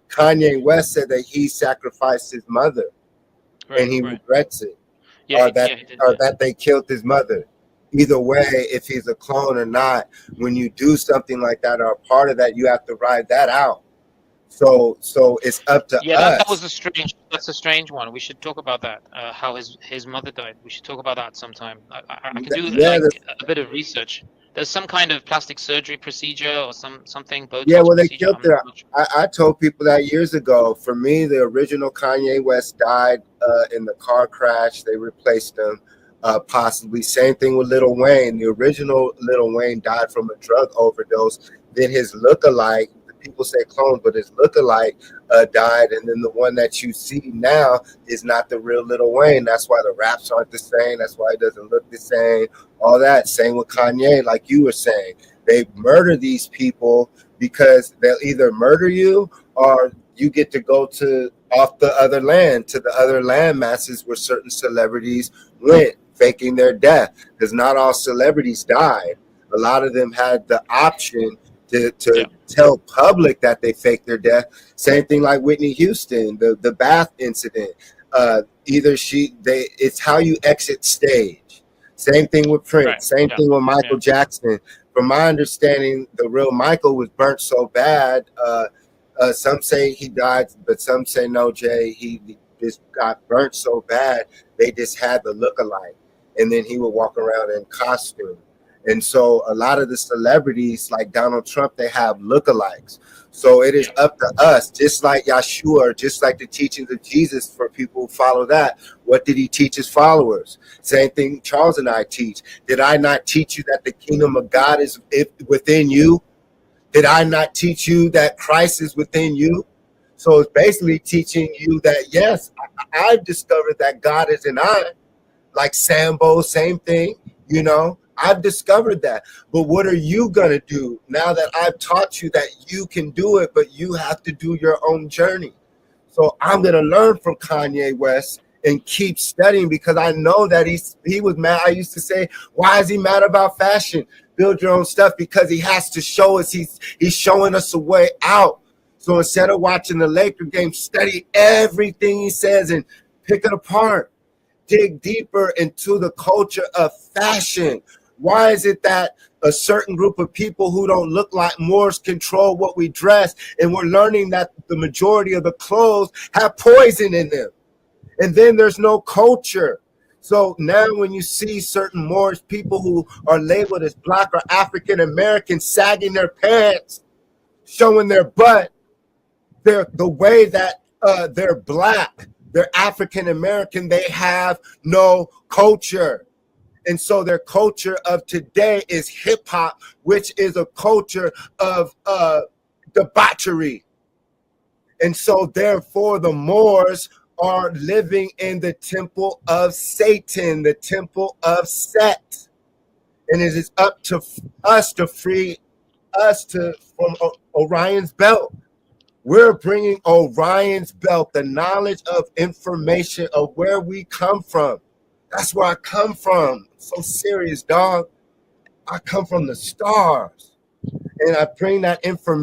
Kanye West said that he sacrificed his mother, and Right. he Right. regrets it, Yeah. Yeah. He did. or Yeah. that they killed his mother. either way, if he's a clone or not, when you do something like that or a part of that, you have to ride that out. So it's up to Yeah, that us. was a strange. That's a strange one. We should talk about that. How his mother died. We should talk about that sometime. I can do Yeah, like a bit of research. There's some kind of plastic surgery procedure or something yeah. Botox Well, they procedure. killed I'm her. not sure. I told people that years ago. For me, the original Kanye West died in the car crash. They replaced him. Possibly same thing with Lil Wayne. The original Lil Wayne died from a drug overdose. Then his lookalike, people say clone, but his lookalike died, and then the one that you see now is not the real Lil Wayne. That's why the raps aren't the same. That's why it doesn't look the same. All that. Same with Kanye, like you were saying. They murder these people because they'll either murder you or you get to go to off the other land to the other land masses where certain celebrities went faking their death, because not all celebrities died. A lot of them had the option to Yeah. tell public that they faked their death. Same thing like Whitney Houston, the bath incident. Either it's how you exit stage. Same thing with Right. Prince. Same Yeah. thing with Michael Yeah. Jackson. From my understanding, the real Michael was burnt so bad. Some say he died, but some say no, Jay. He just got burnt so bad they just had the look-alike, and then he would walk around in costume. And so a lot of the celebrities, like Donald Trump, they have lookalikes. So it is Yeah. up to us, just like Yeshua, just like the teachings of Jesus for people who follow that. What did he teach his followers? Same thing Charles and I teach. Did I not teach you that the kingdom of God is within you? Did I not teach you that Christ is within you? So it's basically teaching you that, yes, I've discovered that God is in I. Like Sambo, same thing, I've discovered that. But what are you going to do now that I've taught you that you can do it, but you have to do your own journey? So I'm going to learn from Kanye West and keep studying, because I know that he was mad. I used to say, why is he mad about fashion? Build your own stuff, because he has to show us. He's showing us a way out. So instead of watching the Laker game, study everything he says and pick it apart. Dig deeper into the culture of fashion. Why is it that a certain group of people who don't look like Moors control what we dress, and we're learning that the majority of the clothes have poison in them? And then there's no culture. So now when you see certain Moorish people who are labeled as Black or African American sagging their pants, showing their butt, the way that they're Black, they're African American, they have no culture. And so their culture of today is hip hop, which is a culture of debauchery. And so therefore the Moors are living in the temple of Satan, the temple of Set. And it is up to us to free us from Orion's belt. We're bringing Orion's belt, the knowledge of information of where we come from. That's where I come from. So serious, dog. I come from the stars. And I bring that information